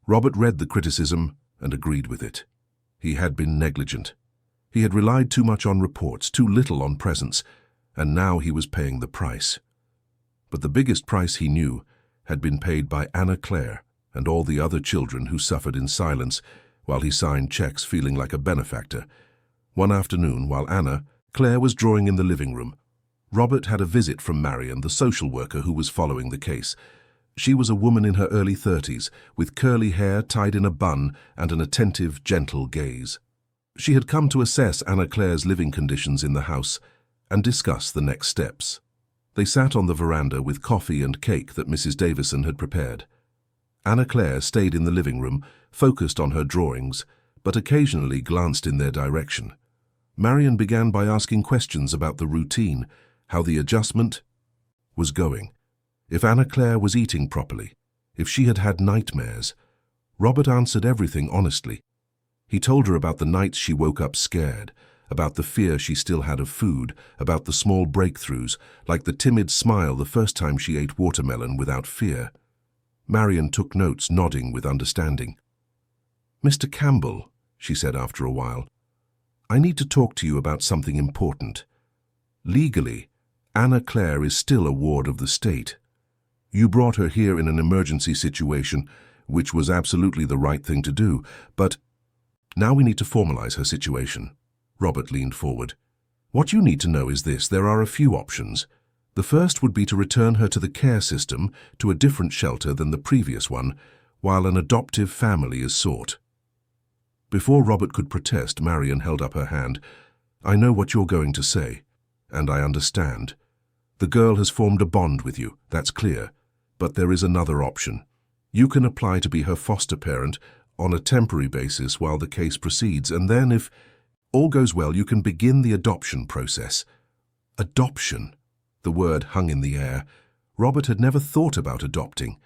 Robert read the criticism and agreed with it. He had been negligent. He had relied too much on reports, too little on presence, and now he was paying the price. But the biggest price he knew had been paid by Anna Claire and all the other children who suffered in silence while he signed checks feeling like a benefactor. One afternoon, while Claire was drawing in the living room, Robert had a visit from Marion, the social worker who was following the case. She was a woman in her early 30s, with curly hair tied in a bun and an attentive, gentle gaze. She had come to assess Anna Claire's living conditions in the house and discuss the next steps. They sat on the veranda with coffee and cake that Mrs. Davison had prepared. Anna Claire stayed in the living room, focused on her drawings, but occasionally glanced in their direction. Marion began by asking questions about the routine, how the adjustment was going, if Anna Claire was eating properly, if she had had nightmares. Robert answered everything honestly. He told her about the nights she woke up scared, about the fear she still had of food, about the small breakthroughs, like the timid smile the first time she ate watermelon without fear. Marion took notes, nodding with understanding. "Mr. Campbell," she said after a while, "I need to talk to you about something important. Legally, Anna Claire is still a ward of the state. You brought her here in an emergency situation, which was absolutely the right thing to do, but now we need to formalize her situation." Robert leaned forward. "What you need to know is this: there are a few options. The first would be to return her to the care system, to a different shelter than the previous one, while an adoptive family is sought." Before Robert could protest, Marion held up her hand. "I know what you're going to say, and I understand. The girl has formed a bond with you, that's clear. But there is another option. You can apply to be her foster parent on a temporary basis while the case proceeds, and then, if all goes well, you can begin the adoption process." Adoption. The word hung in the air. Robert had never thought about adopting,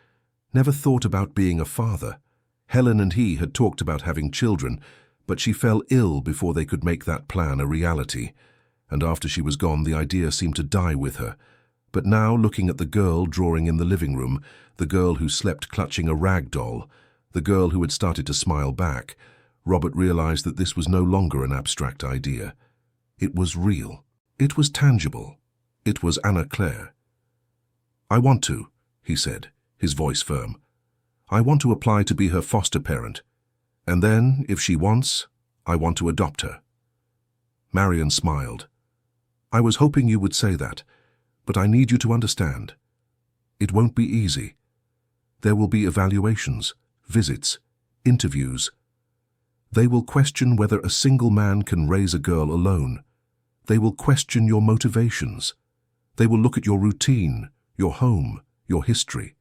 never thought about being a father. Helen and he had talked about having children, but she fell ill before they could make that plan a reality, and after she was gone, the idea seemed to die with her. But now, looking at the girl drawing in the living room, the girl who slept clutching a rag doll, the girl who had started to smile back, Robert realized that this was no longer an abstract idea. It was real. It was tangible. It was Anna Claire. "I want to," he said, his voice firm. "I want to apply to be her foster parent. And then, if she wants, I want to adopt her." Marion smiled. "I was hoping you would say that, but I need you to understand. It won't be easy. There will be evaluations, visits, interviews. They will question whether a single man can raise a girl alone. They will question your motivations. They will look at your routine, your home, your history.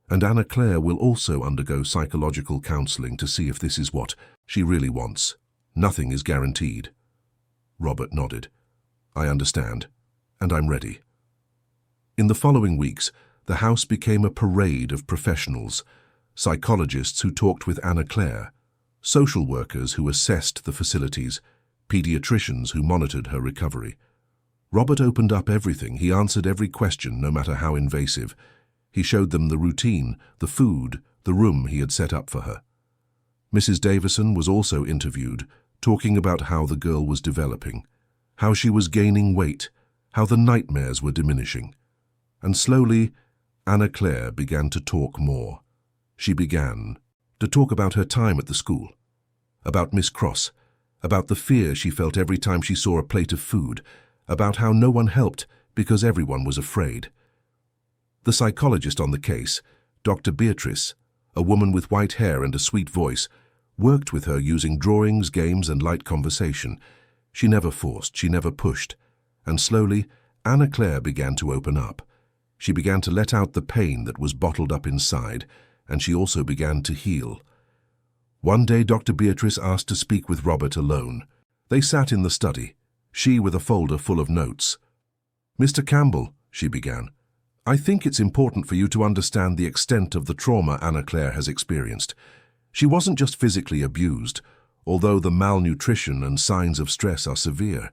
And Anna Claire will also undergo psychological counseling to see if this is what she really wants. Nothing is guaranteed." Robert nodded. "I understand, and I'm ready." In the following weeks, the house became a parade of professionals: psychologists who talked with Anna Claire, social workers who assessed the facilities, pediatricians who monitored her recovery. Robert opened up everything. He answered every question, no matter how invasive. He showed them the routine, the food, the room he had set up for her. Mrs. Davison was also interviewed, talking about how the girl was developing, how she was gaining weight, how the nightmares were diminishing. And slowly, Anna Claire began to talk more. She began to talk about her time at the school, about Miss Cross, about the fear she felt every time she saw a plate of food, about how no one helped because everyone was afraid. The psychologist on the case, Dr. Beatrice, a woman with white hair and a sweet voice, worked with her using drawings, games, and light conversation. She never forced, she never pushed. And slowly, Anna Claire began to open up. She began to let out the pain that was bottled up inside, and she also began to heal. One day, Dr. Beatrice asked to speak with Robert alone. They sat in the study, she with a folder full of notes. "Mr. Campbell," she began, "I think it's important for you to understand the extent of the trauma Anna Claire has experienced. She wasn't just physically abused, although the malnutrition and signs of stress are severe.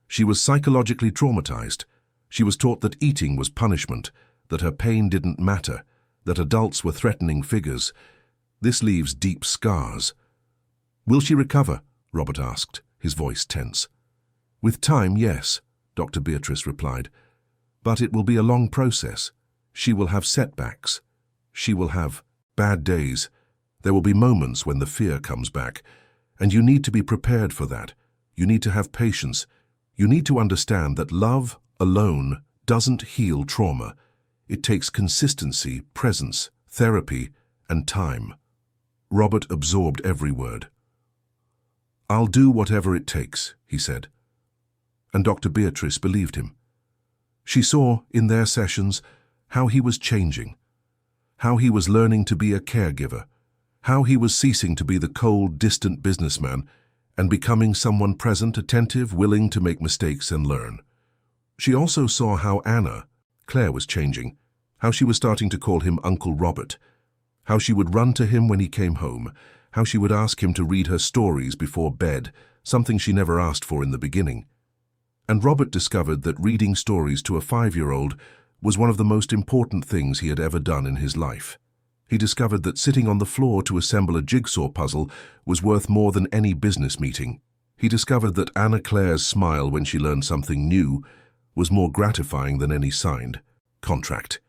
She was psychologically traumatized. She was taught that eating was punishment, that her pain didn't matter, that adults were threatening figures. This leaves deep scars." "Will she recover?" Robert asked, his voice tense. "With time, yes," Dr. Beatrice replied. "But it will be a long process. She will have setbacks. She will have bad days. There will be moments when the fear comes back, and you need to be prepared for that. You need to have patience. You need to understand that love alone doesn't heal trauma. It takes consistency, presence, therapy, and time." Robert absorbed every word. "I'll do whatever it takes," he said. And Dr. Beatrice believed him. She saw, in their sessions, how he was changing, how he was learning to be a caregiver, how he was ceasing to be the cold, distant businessman and becoming someone present, attentive, willing to make mistakes and learn. She also saw how Anna, Claire, was changing, how she was starting to call him Uncle Robert, how she would run to him when he came home, how she would ask him to read her stories before bed, something she never asked for in the beginning. And Robert discovered that reading stories to a 5-year-old was one of the most important things he had ever done in his life. He discovered that sitting on the floor to assemble a jigsaw puzzle was worth more than any business meeting. He discovered that Anna Claire's smile when she learned something new was more gratifying than any signed contract.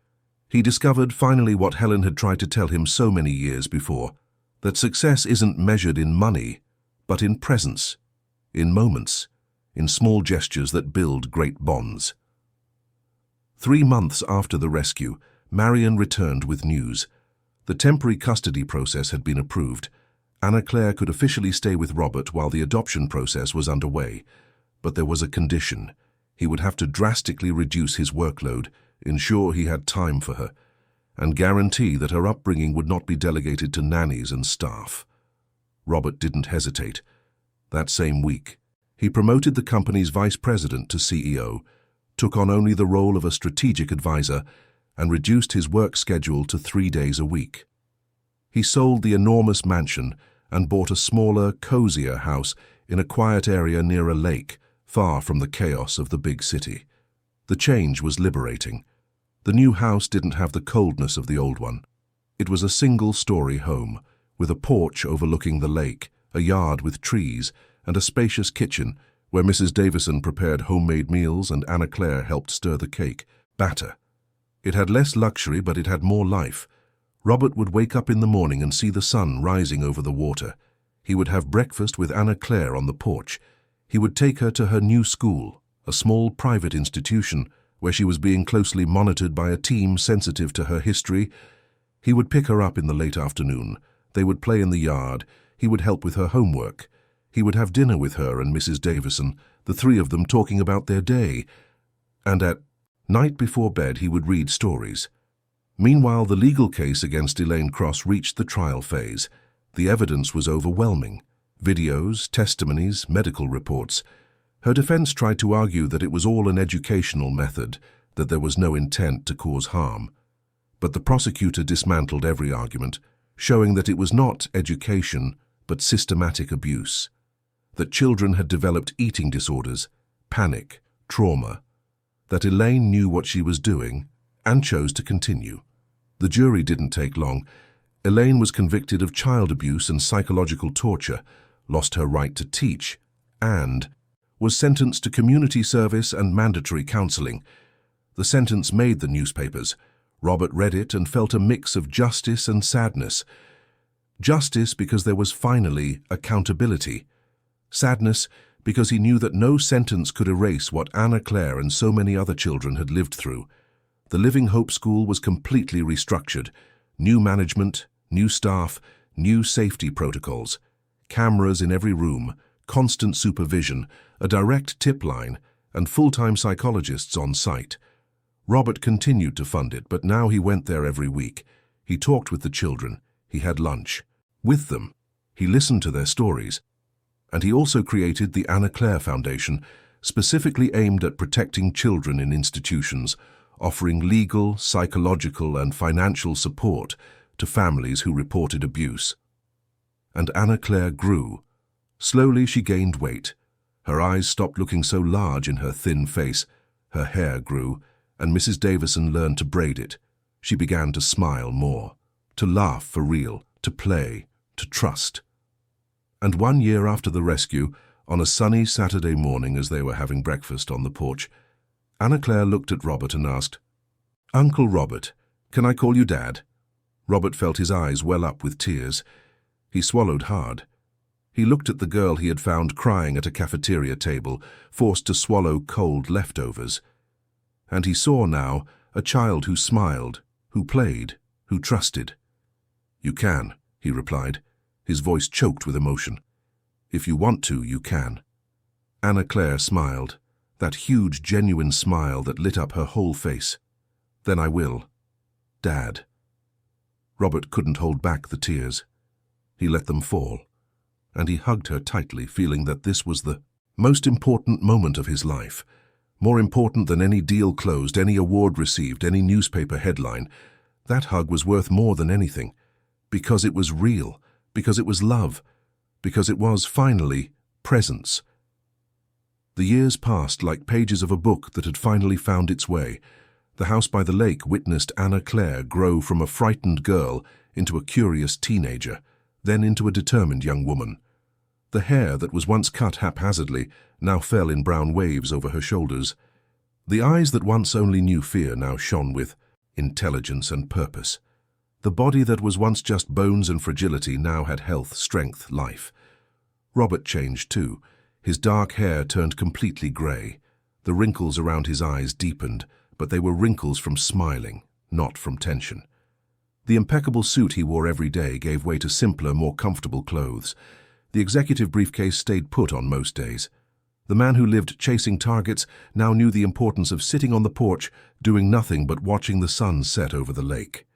He discovered finally what Helen had tried to tell him so many years before, that success isn't measured in money, but in presence, in moments, in small gestures that build great bonds. 3 months after the rescue, Marion returned with news. The temporary custody process had been approved. Anna Claire could officially stay with Robert while the adoption process was underway. But there was a condition. He would have to drastically reduce his workload, ensure he had time for her, and guarantee that her upbringing would not be delegated to nannies and staff. Robert didn't hesitate. That same week, he promoted the company's vice president to CEO, took on only the role of a strategic advisor, and reduced his work schedule to 3 days a week. He sold the enormous mansion and bought a smaller, cozier house in a quiet area near a lake, far from the chaos of the big city. The change was liberating. The new house didn't have the coldness of the old one. It was a single-story home, with a porch overlooking the lake, a yard with trees, and a spacious kitchen where Mrs. Davison prepared homemade meals and Anna Claire helped stir the cake, batter. It had less luxury, but it had more life. Robert would wake up in the morning and see the sun rising over the water. He would have breakfast with Anna Claire on the porch. He would take her to her new school, a small private institution where she was being closely monitored by a team sensitive to her history. He would pick her up in the late afternoon. They would play in the yard. He would help with her homework. He would have dinner with her and Mrs. Davison, the 3 of them talking about their day. And at night before bed he would read stories. Meanwhile, the legal case against Elaine Cross reached the trial phase. The evidence was overwhelming. Videos, testimonies, medical reports. Her defense tried to argue that it was all an educational method, that there was no intent to cause harm. But the prosecutor dismantled every argument, showing that it was not education, but systematic abuse. That children had developed eating disorders, panic, trauma. That Elaine knew what she was doing and chose to continue. The jury didn't take long. Elaine was convicted of child abuse and psychological torture, lost her right to teach, and was sentenced to community service and mandatory counseling. The sentence made the newspapers. Robert read it and felt a mix of justice and sadness. Justice because there was finally accountability. Sadness because he knew that no sentence could erase what Anna Claire and so many other children had lived through. The Living Hope School was completely restructured. New management, new staff, new safety protocols, cameras in every room, constant supervision, a direct tip line, and full-time psychologists on site. Robert continued to fund it, but now he went there every week. He talked with the children. He had lunch with them. He listened to their stories. And he also created the Anna Claire Foundation, specifically aimed at protecting children in institutions, offering legal, psychological, and financial support to families who reported abuse. And Anna Claire grew. Slowly she gained weight. Her eyes stopped looking so large in her thin face. Her hair grew, and Mrs. Davison learned to braid it. She began to smile more, to laugh for real, to play, to trust. And 1 year after the rescue, on a sunny Saturday morning as they were having breakfast on the porch, Anna Claire looked at Robert and asked, "Uncle Robert, can I call you Dad?" Robert felt his eyes well up with tears. He swallowed hard. He looked at the girl he had found crying at a cafeteria table, forced to swallow cold leftovers. And he saw now a child who smiled, who played, who trusted. "You can," he replied, his voice choked with emotion. "If you want to, you can." Anna Claire smiled, that huge, genuine smile that lit up her whole face. "Then I will. Dad." Robert couldn't hold back the tears. He let them fall, and he hugged her tightly, feeling that this was the most important moment of his life, more important than any deal closed, any award received, any newspaper headline. That hug was worth more than anything, because it was real, because it was love, because it was, finally, presence. The years passed like pages of a book that had finally found its way. The house by the lake witnessed Anna Claire grow from a frightened girl into a curious teenager, then into a determined young woman. The hair that was once cut haphazardly now fell in brown waves over her shoulders. The eyes that once only knew fear now shone with intelligence and purpose. The body that was once just bones and fragility now had health, strength, life. Robert changed too. His dark hair turned completely grey. The wrinkles around his eyes deepened, but they were wrinkles from smiling, not from tension. The impeccable suit he wore every day gave way to simpler, more comfortable clothes. The executive briefcase stayed put on most days. The man who lived chasing targets now knew the importance of sitting on the porch, doing nothing but watching the sun set over the lake.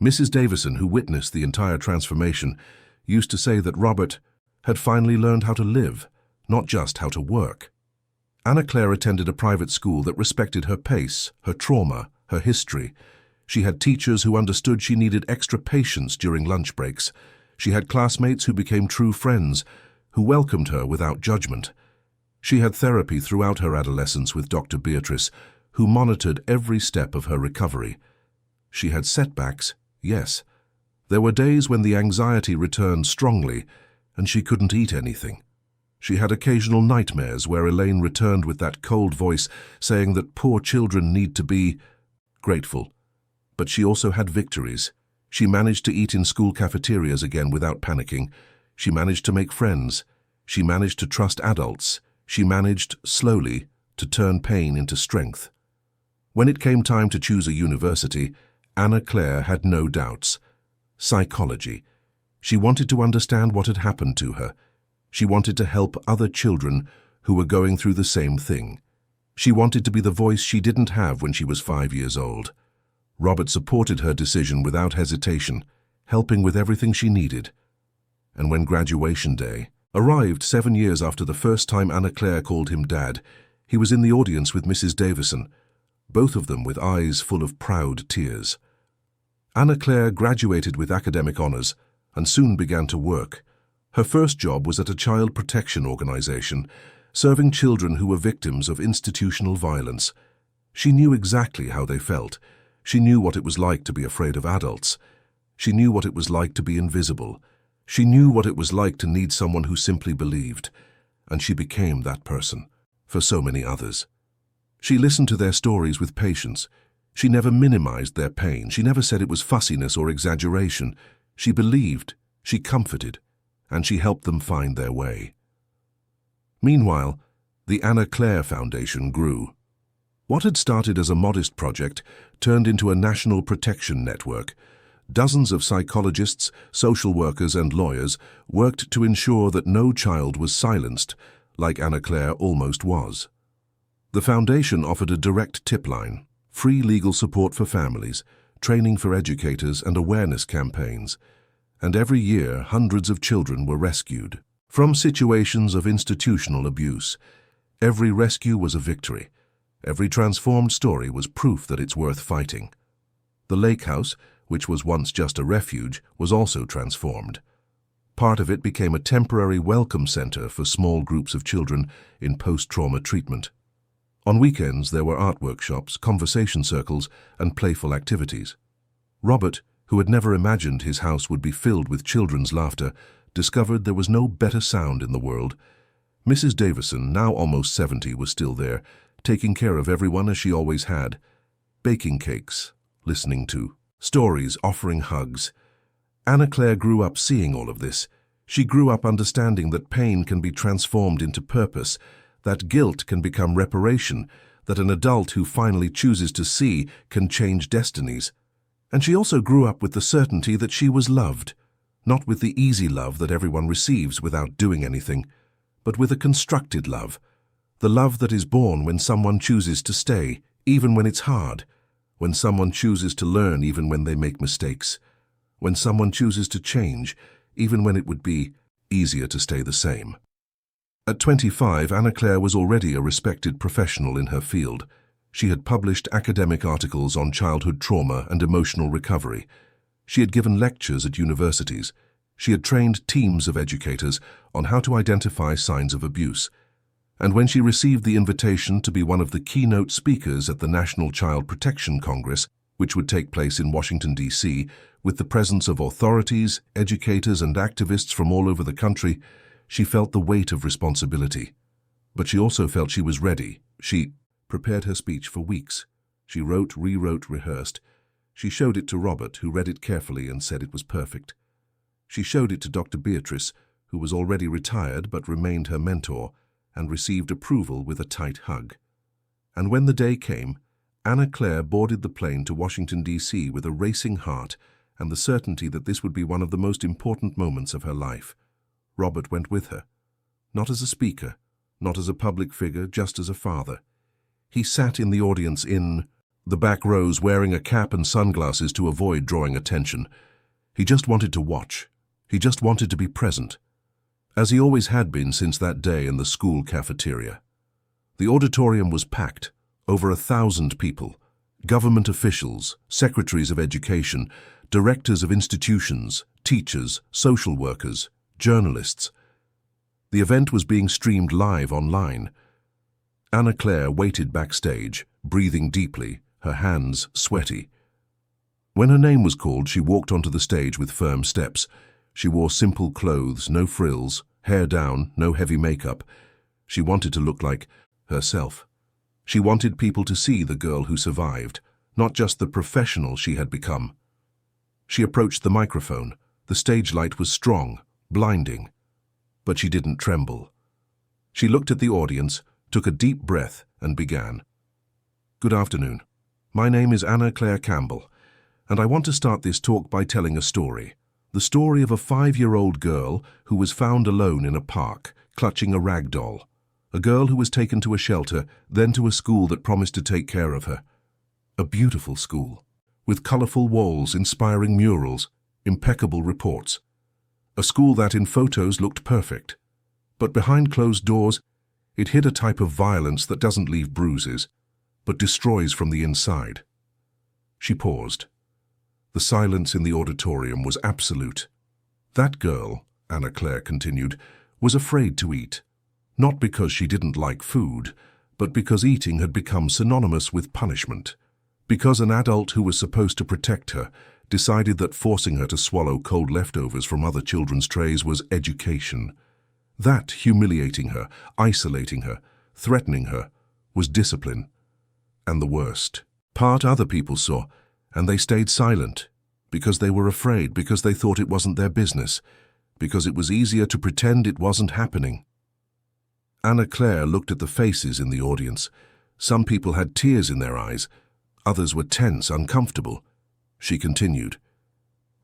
Mrs. Davison, who witnessed the entire transformation, used to say that Robert had finally learned how to live, not just how to work. Anna Claire attended a private school that respected her pace, her trauma, her history. She had teachers who understood she needed extra patience during lunch breaks. She had classmates who became true friends, who welcomed her without judgment. She had therapy throughout her adolescence with Dr. Beatrice, who monitored every step of her recovery. She had setbacks, yes. There were days when the anxiety returned strongly, and she couldn't eat anything. She had occasional nightmares where Elaine returned with that cold voice saying that poor children need to be grateful. But she also had victories. She managed to eat in school cafeterias again without panicking. She managed to make friends. She managed to trust adults. She managed, slowly, to turn pain into strength. When it came time to choose a university, Anna Claire had no doubts. Psychology. She wanted to understand what had happened to her. She wanted to help other children who were going through the same thing. She wanted to be the voice she didn't have when she was 5 years old. Robert supported her decision without hesitation, helping with everything she needed. And when graduation day arrived 7 years after the first time Anna Claire called him Dad, he was in the audience with Mrs. Davison, both of them with eyes full of proud tears. Anna Claire graduated with academic honors and soon began to work. Her first job was at a child protection organization, serving children who were victims of institutional violence. She knew exactly how they felt. She knew what it was like to be afraid of adults. She knew what it was like to be invisible. She knew what it was like to need someone who simply believed. And she became that person for so many others. She listened to their stories with patience. She never minimized their pain. She never said it was fussiness or exaggeration. She believed, she comforted, and she helped them find their way. Meanwhile, the Anna Clare Foundation grew. What had started as a modest project turned into a national protection network. Dozens of psychologists, social workers, and lawyers worked to ensure that no child was silenced, like Anna Clare almost was. The foundation offered a direct tip line, free legal support for families, training for educators, and awareness campaigns. And every year, hundreds of children were rescued from situations of institutional abuse. Every rescue was a victory. Every transformed story was proof that it's worth fighting. The lake house, which was once just a refuge, was also transformed. Part of it became a temporary welcome center for small groups of children in post-trauma treatment. On weekends, there were art workshops, conversation circles, and playful activities. Robert, who had never imagined his house would be filled with children's laughter, discovered there was no better sound in the world. Mrs. Davison, now almost 70, was still there, taking care of everyone as she always had, baking cakes, listening to stories, offering hugs. Anna Clare grew up seeing all of this. She grew up understanding that pain can be transformed into purpose, that guilt can become reparation, that an adult who finally chooses to see can change destinies. And she also grew up with the certainty that she was loved, not with the easy love that everyone receives without doing anything, but with a constructed love, the love that is born when someone chooses to stay, even when it's hard, when someone chooses to learn even when they make mistakes, when someone chooses to change even when it would be easier to stay the same. At 25, Anna Clare was already a respected professional in her field. She had published academic articles on childhood trauma and emotional recovery. She had given lectures at universities. She had trained teams of educators on how to identify signs of abuse. And when she received the invitation to be one of the keynote speakers at the National Child Protection Congress, which would take place in Washington, D.C., with the presence of authorities, educators, and activists from all over the country, she felt the weight of responsibility. But she also felt she was ready. She prepared her speech for weeks. She wrote, rewrote, rehearsed. She showed it to Robert, who read it carefully and said it was perfect. She showed it to Dr. Beatrice, who was already retired but remained her mentor, and received approval with a tight hug. And when the day came, Anna Clare boarded the plane to Washington, D.C. with a racing heart and the certainty that this would be one of the most important moments of her life. Robert went with her, not as a speaker, not as a public figure, just as a father. He sat in the audience in the back rows wearing a cap and sunglasses to avoid drawing attention. He just wanted to watch. He just wanted to be present, as he always had been since that day in the school cafeteria. The auditorium was packed, over 1,000 people, government officials, secretaries of education, directors of institutions, teachers, social workers, journalists. The event was being streamed live online. Anna Clare waited backstage, breathing deeply, her hands sweaty. When her name was called, she walked onto the stage with firm steps. She wore simple clothes, no frills, hair down, no heavy makeup. She wanted to look like herself. She wanted people to see the girl who survived, not just the professional she had become. She approached the microphone. The stage light was strong, blinding. But she didn't tremble. She looked at the audience, took a deep breath, and began. Good afternoon. My name is Anna Clare Campbell, and I want to start this talk by telling a story. The story of a 5-year-old girl who was found alone in a park, clutching a rag doll. A girl who was taken to a shelter, then to a school that promised to take care of her. A beautiful school, with colorful walls, inspiring murals, impeccable reports. A school that in photos looked perfect. But behind closed doors, it hid a type of violence that doesn't leave bruises, but destroys from the inside. She paused. The silence in the auditorium was absolute. That girl, Anna Clare continued, was afraid to eat, not because she didn't like food, but because eating had become synonymous with punishment, because an adult who was supposed to protect her decided that forcing her to swallow cold leftovers from other children's trays was education. That humiliating her, isolating her, threatening her, was discipline. And the worst part other people saw, and they stayed silent, because they were afraid, because they thought it wasn't their business, because it was easier to pretend it wasn't happening. Anna Claire looked at the faces in the audience. Some people had tears in their eyes. Others were tense, uncomfortable. She continued,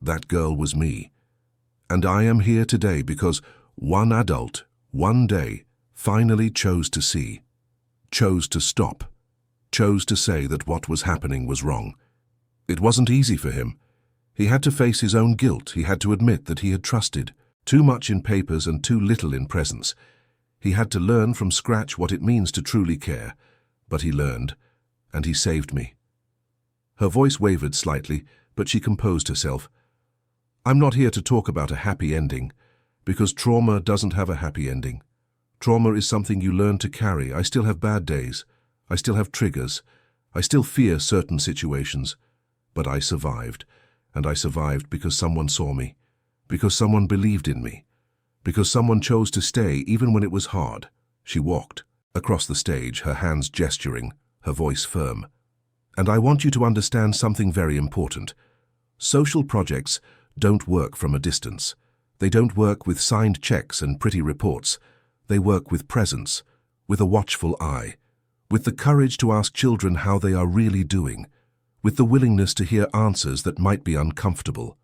"That girl was me. And I am here today because one adult, one day, finally chose to see, chose to stop, chose to say that what was happening was wrong. It wasn't easy for him. He had to face his own guilt. He had to admit that he had trusted too much in papers and too little in presence. He had to learn from scratch what it means to truly care. But he learned, and he saved me." Her voice wavered slightly, but she composed herself. "I'm not here to talk about a happy ending, because trauma doesn't have a happy ending. Trauma is something you learn to carry. I still have bad days. I still have triggers. I still fear certain situations. But I survived, and I survived because someone saw me, because someone believed in me, because someone chose to stay even when it was hard." She walked across the stage, her hands gesturing, her voice firm. "And I want you to understand something very important. Social projects don't work from a distance. They don't work with signed checks and pretty reports. They work with presence, with a watchful eye, with the courage to ask children how they are really doing, with the willingness to hear answers that might be uncomfortable.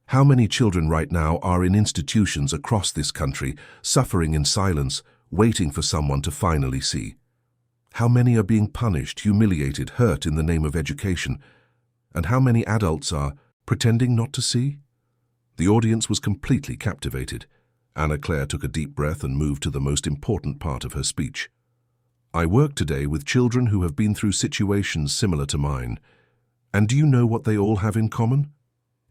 How many children right now are in institutions across this country, suffering in silence, waiting for someone to finally see? How many are being punished, humiliated, hurt in the name of education? And how many adults are pretending not to see?" The audience was completely captivated. Anna Claire took a deep breath and moved to the most important part of her speech. "I work today with children who have been through situations similar to mine. And do you know what they all have in common?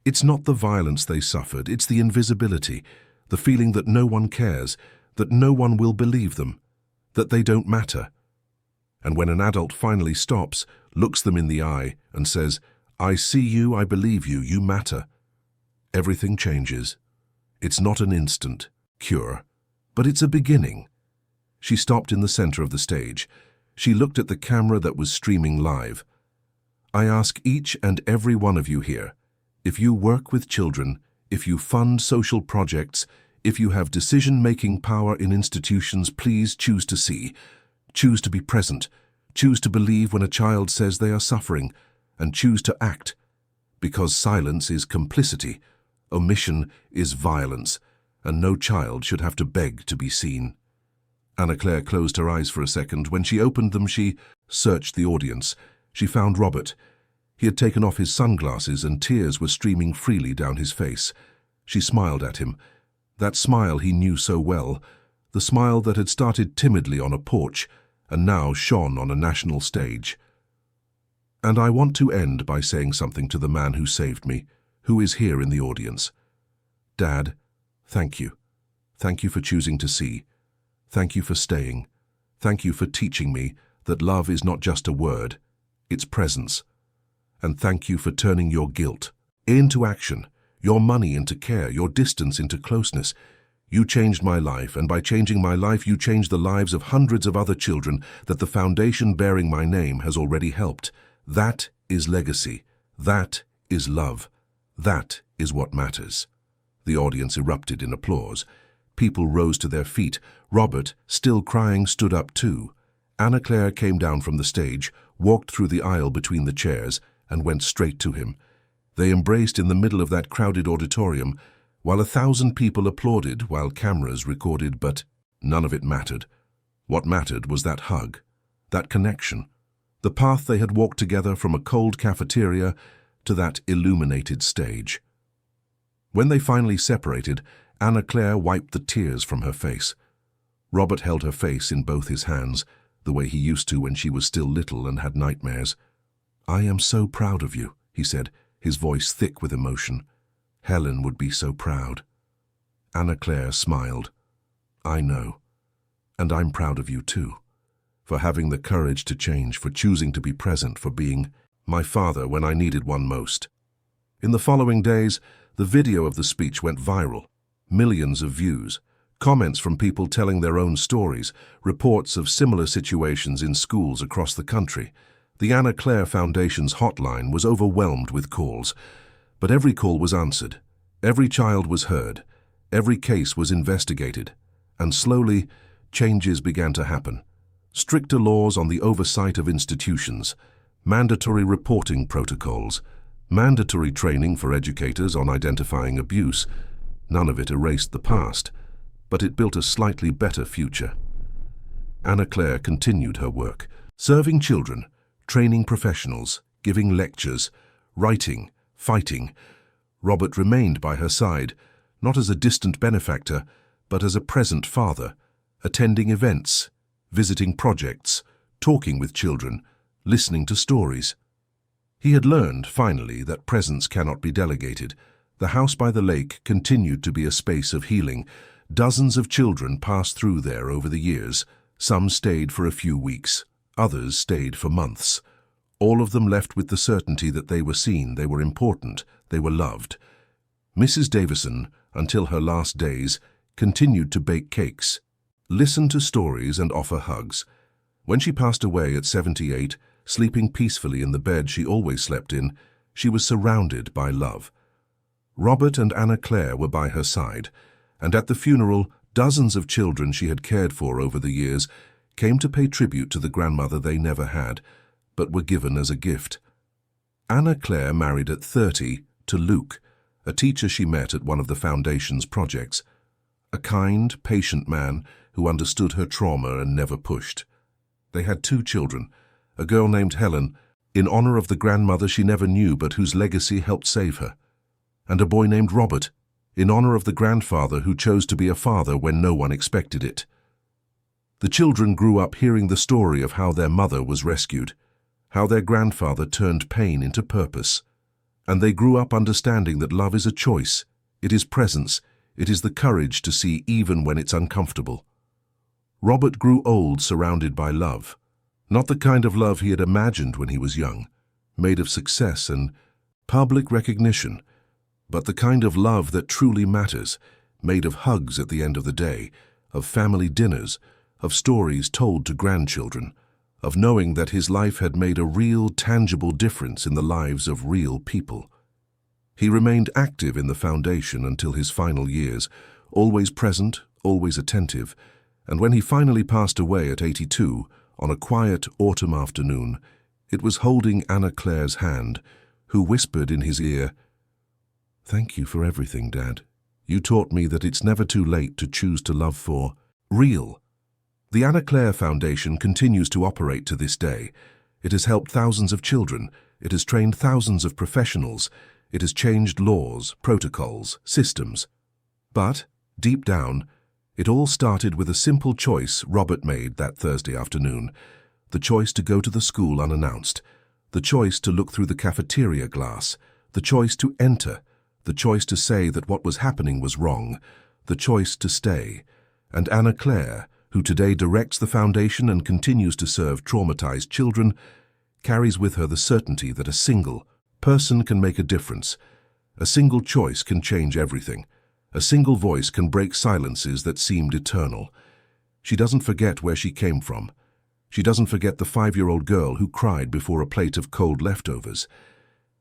It's not the violence they suffered, it's the invisibility, the feeling that no one cares, that no one will believe them, that they don't matter. And when an adult finally stops, looks them in the eye, and says, 'I see you, I believe you, you matter,' everything changes. It's not an instant cure, but it's a beginning." She stopped in the center of the stage. She looked at the camera that was streaming live. "I ask each and every one of you here, if you work with children, if you fund social projects, if you have decision-making power in institutions, please choose to see, choose to be present, choose to believe when a child says they are suffering, and choose to act, because silence is complicity, omission is violence, and no child should have to beg to be seen." Anna Claire closed her eyes for a second. When she opened them, she searched the audience. She found Robert. He had taken off his sunglasses and tears were streaming freely down his face. She smiled at him. That smile he knew so well, the smile that had started timidly on a porch and now shone on a national stage. "And I want to end by saying something to the man who saved me, who is here in the audience. Dad, thank you. Thank you for choosing to see. Thank you for staying. Thank you for teaching me that love is not just a word, it's presence. And thank you for turning your guilt into action, your money into care, your distance into closeness. You changed my life, and by changing my life, you changed the lives of hundreds of other children that the foundation bearing my name has already helped. That is legacy. That is love. That is what matters." The audience erupted in applause. People rose to their feet. Robert, still crying, stood up too. Anna Claire came down from the stage, walked through the aisle between the chairs, and went straight to him. They embraced in the middle of that crowded auditorium, while 1,000 people applauded, while cameras recorded, but none of it mattered. What mattered was that hug, that connection, the path they had walked together from a cold cafeteria to that illuminated stage. When they finally separated, Anna Claire wiped the tears from her face. Robert held her face in both his hands, the way he used to when she was still little and had nightmares. "I am so proud of you," he said, his voice thick with emotion. "Helen would be so proud." Anna Claire smiled. "I know. And I'm proud of you too, for having the courage to change, for choosing to be present, for being my father when I needed one most." In the following days, the video of the speech went viral. Millions of views, comments from people telling their own stories, reports of similar situations in schools across the country. The Anna Claire Foundation's hotline was overwhelmed with calls, but every call was answered. Every child was heard. Every case was investigated. And slowly, changes began to happen. Stricter laws on the oversight of institutions, mandatory reporting protocols, mandatory training for educators on identifying abuse. None of it erased the past, but it built a slightly better future. Anna Claire continued her work, serving children, training professionals, giving lectures, writing, fighting. Robert remained by her side, not as a distant benefactor, but as a present father, attending events, visiting projects, talking with children, listening to stories. He had learned, finally, that presence cannot be delegated. The house by the lake continued to be a space of healing. Dozens of children passed through there over the years. Some stayed for a few weeks, others stayed for months. All of them left with the certainty that they were seen, they were important, they were loved. Mrs. Davison, until her last days, continued to bake cakes, listen to stories and offer hugs. When she passed away at 78, sleeping peacefully in the bed she always slept in, she was surrounded by love. Robert and Anna Claire were by her side, and at the funeral, dozens of children she had cared for over the years came to pay tribute to the grandmother they never had, but were given as a gift. Anna Claire married at 30 to Luke, a teacher she met at one of the Foundation's projects. A kind, patient man who understood her trauma and never pushed. They had 2 children, a girl named Helen, in honor of the grandmother she never knew but whose legacy helped save her, and a boy named Robert, in honor of the grandfather who chose to be a father when no one expected it. The children grew up hearing the story of how their mother was rescued, how their grandfather turned pain into purpose, and they grew up understanding that love is a choice, it is presence, it is the courage to see even when it's uncomfortable. Robert grew old surrounded by love, not the kind of love he had imagined when he was young, made of success and public recognition, but the kind of love that truly matters, made of hugs at the end of the day, of family dinners, of stories told to grandchildren, of knowing that his life had made a real, tangible difference in the lives of real people. He remained active in the Foundation until his final years, always present, always attentive, and when he finally passed away at 82, on a quiet autumn afternoon, it was holding Anna Claire's hand, who whispered in his ear, "Thank you for everything, Dad. You taught me that it's never too late to choose to love for real." The Anna Claire Foundation continues to operate to this day. It has helped thousands of children. It has trained thousands of professionals. It has changed laws, protocols, systems. But, deep down, it all started with a simple choice Robert made that Thursday afternoon. The choice to go to the school unannounced. The choice to look through the cafeteria glass. The choice to enter. The choice to say that what was happening was wrong. The choice to stay. And Anna Claire, who today directs the Foundation and continues to serve traumatized children, carries with her the certainty that a single person can make a difference. A single choice can change everything. A single voice can break silences that seemed eternal. She doesn't forget where she came from. She doesn't forget the 5-year-old girl who cried before a plate of cold leftovers.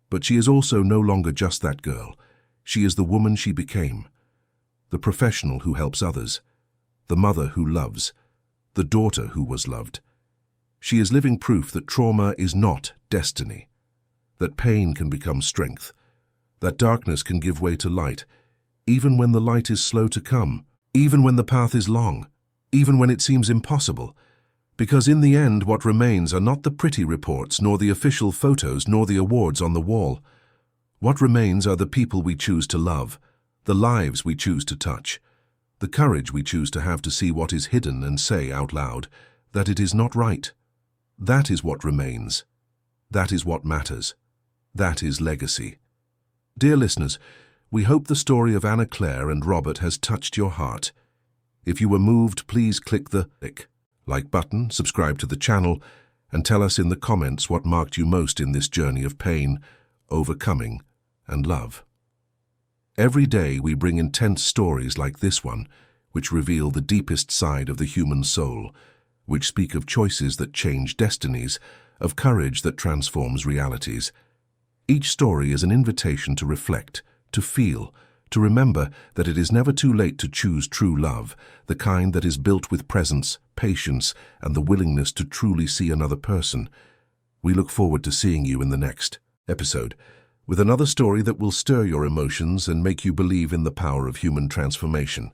But she is also no longer just that girl. She is the woman she became. The professional who helps others. The mother who loves. The daughter who was loved. She is living proof that trauma is not destiny. That pain can become strength. That darkness can give way to light, even when the light is slow to come, even when the path is long, even when it seems impossible. Because in the end, what remains are not the pretty reports, nor the official photos, nor the awards on the wall. What remains are the people we choose to love, the lives we choose to touch, the courage we choose to have to see what is hidden and say out loud that it is not right. That is what remains. That is what matters. That is legacy. Dear listeners, we hope the story of Anna Claire and Robert has touched your heart. If you were moved, please click the like button, subscribe to the channel, and tell us in the comments what marked you most in this journey of pain, overcoming, and love. Every day we bring intense stories like this one, which reveal the deepest side of the human soul, which speak of choices that change destinies, of courage that transforms realities. Each story is an invitation to reflect, to feel, to remember that it is never too late to choose true love, the kind that is built with presence, patience, and the willingness to truly see another person. We look forward to seeing you in the next episode, with another story that will stir your emotions and make you believe in the power of human transformation.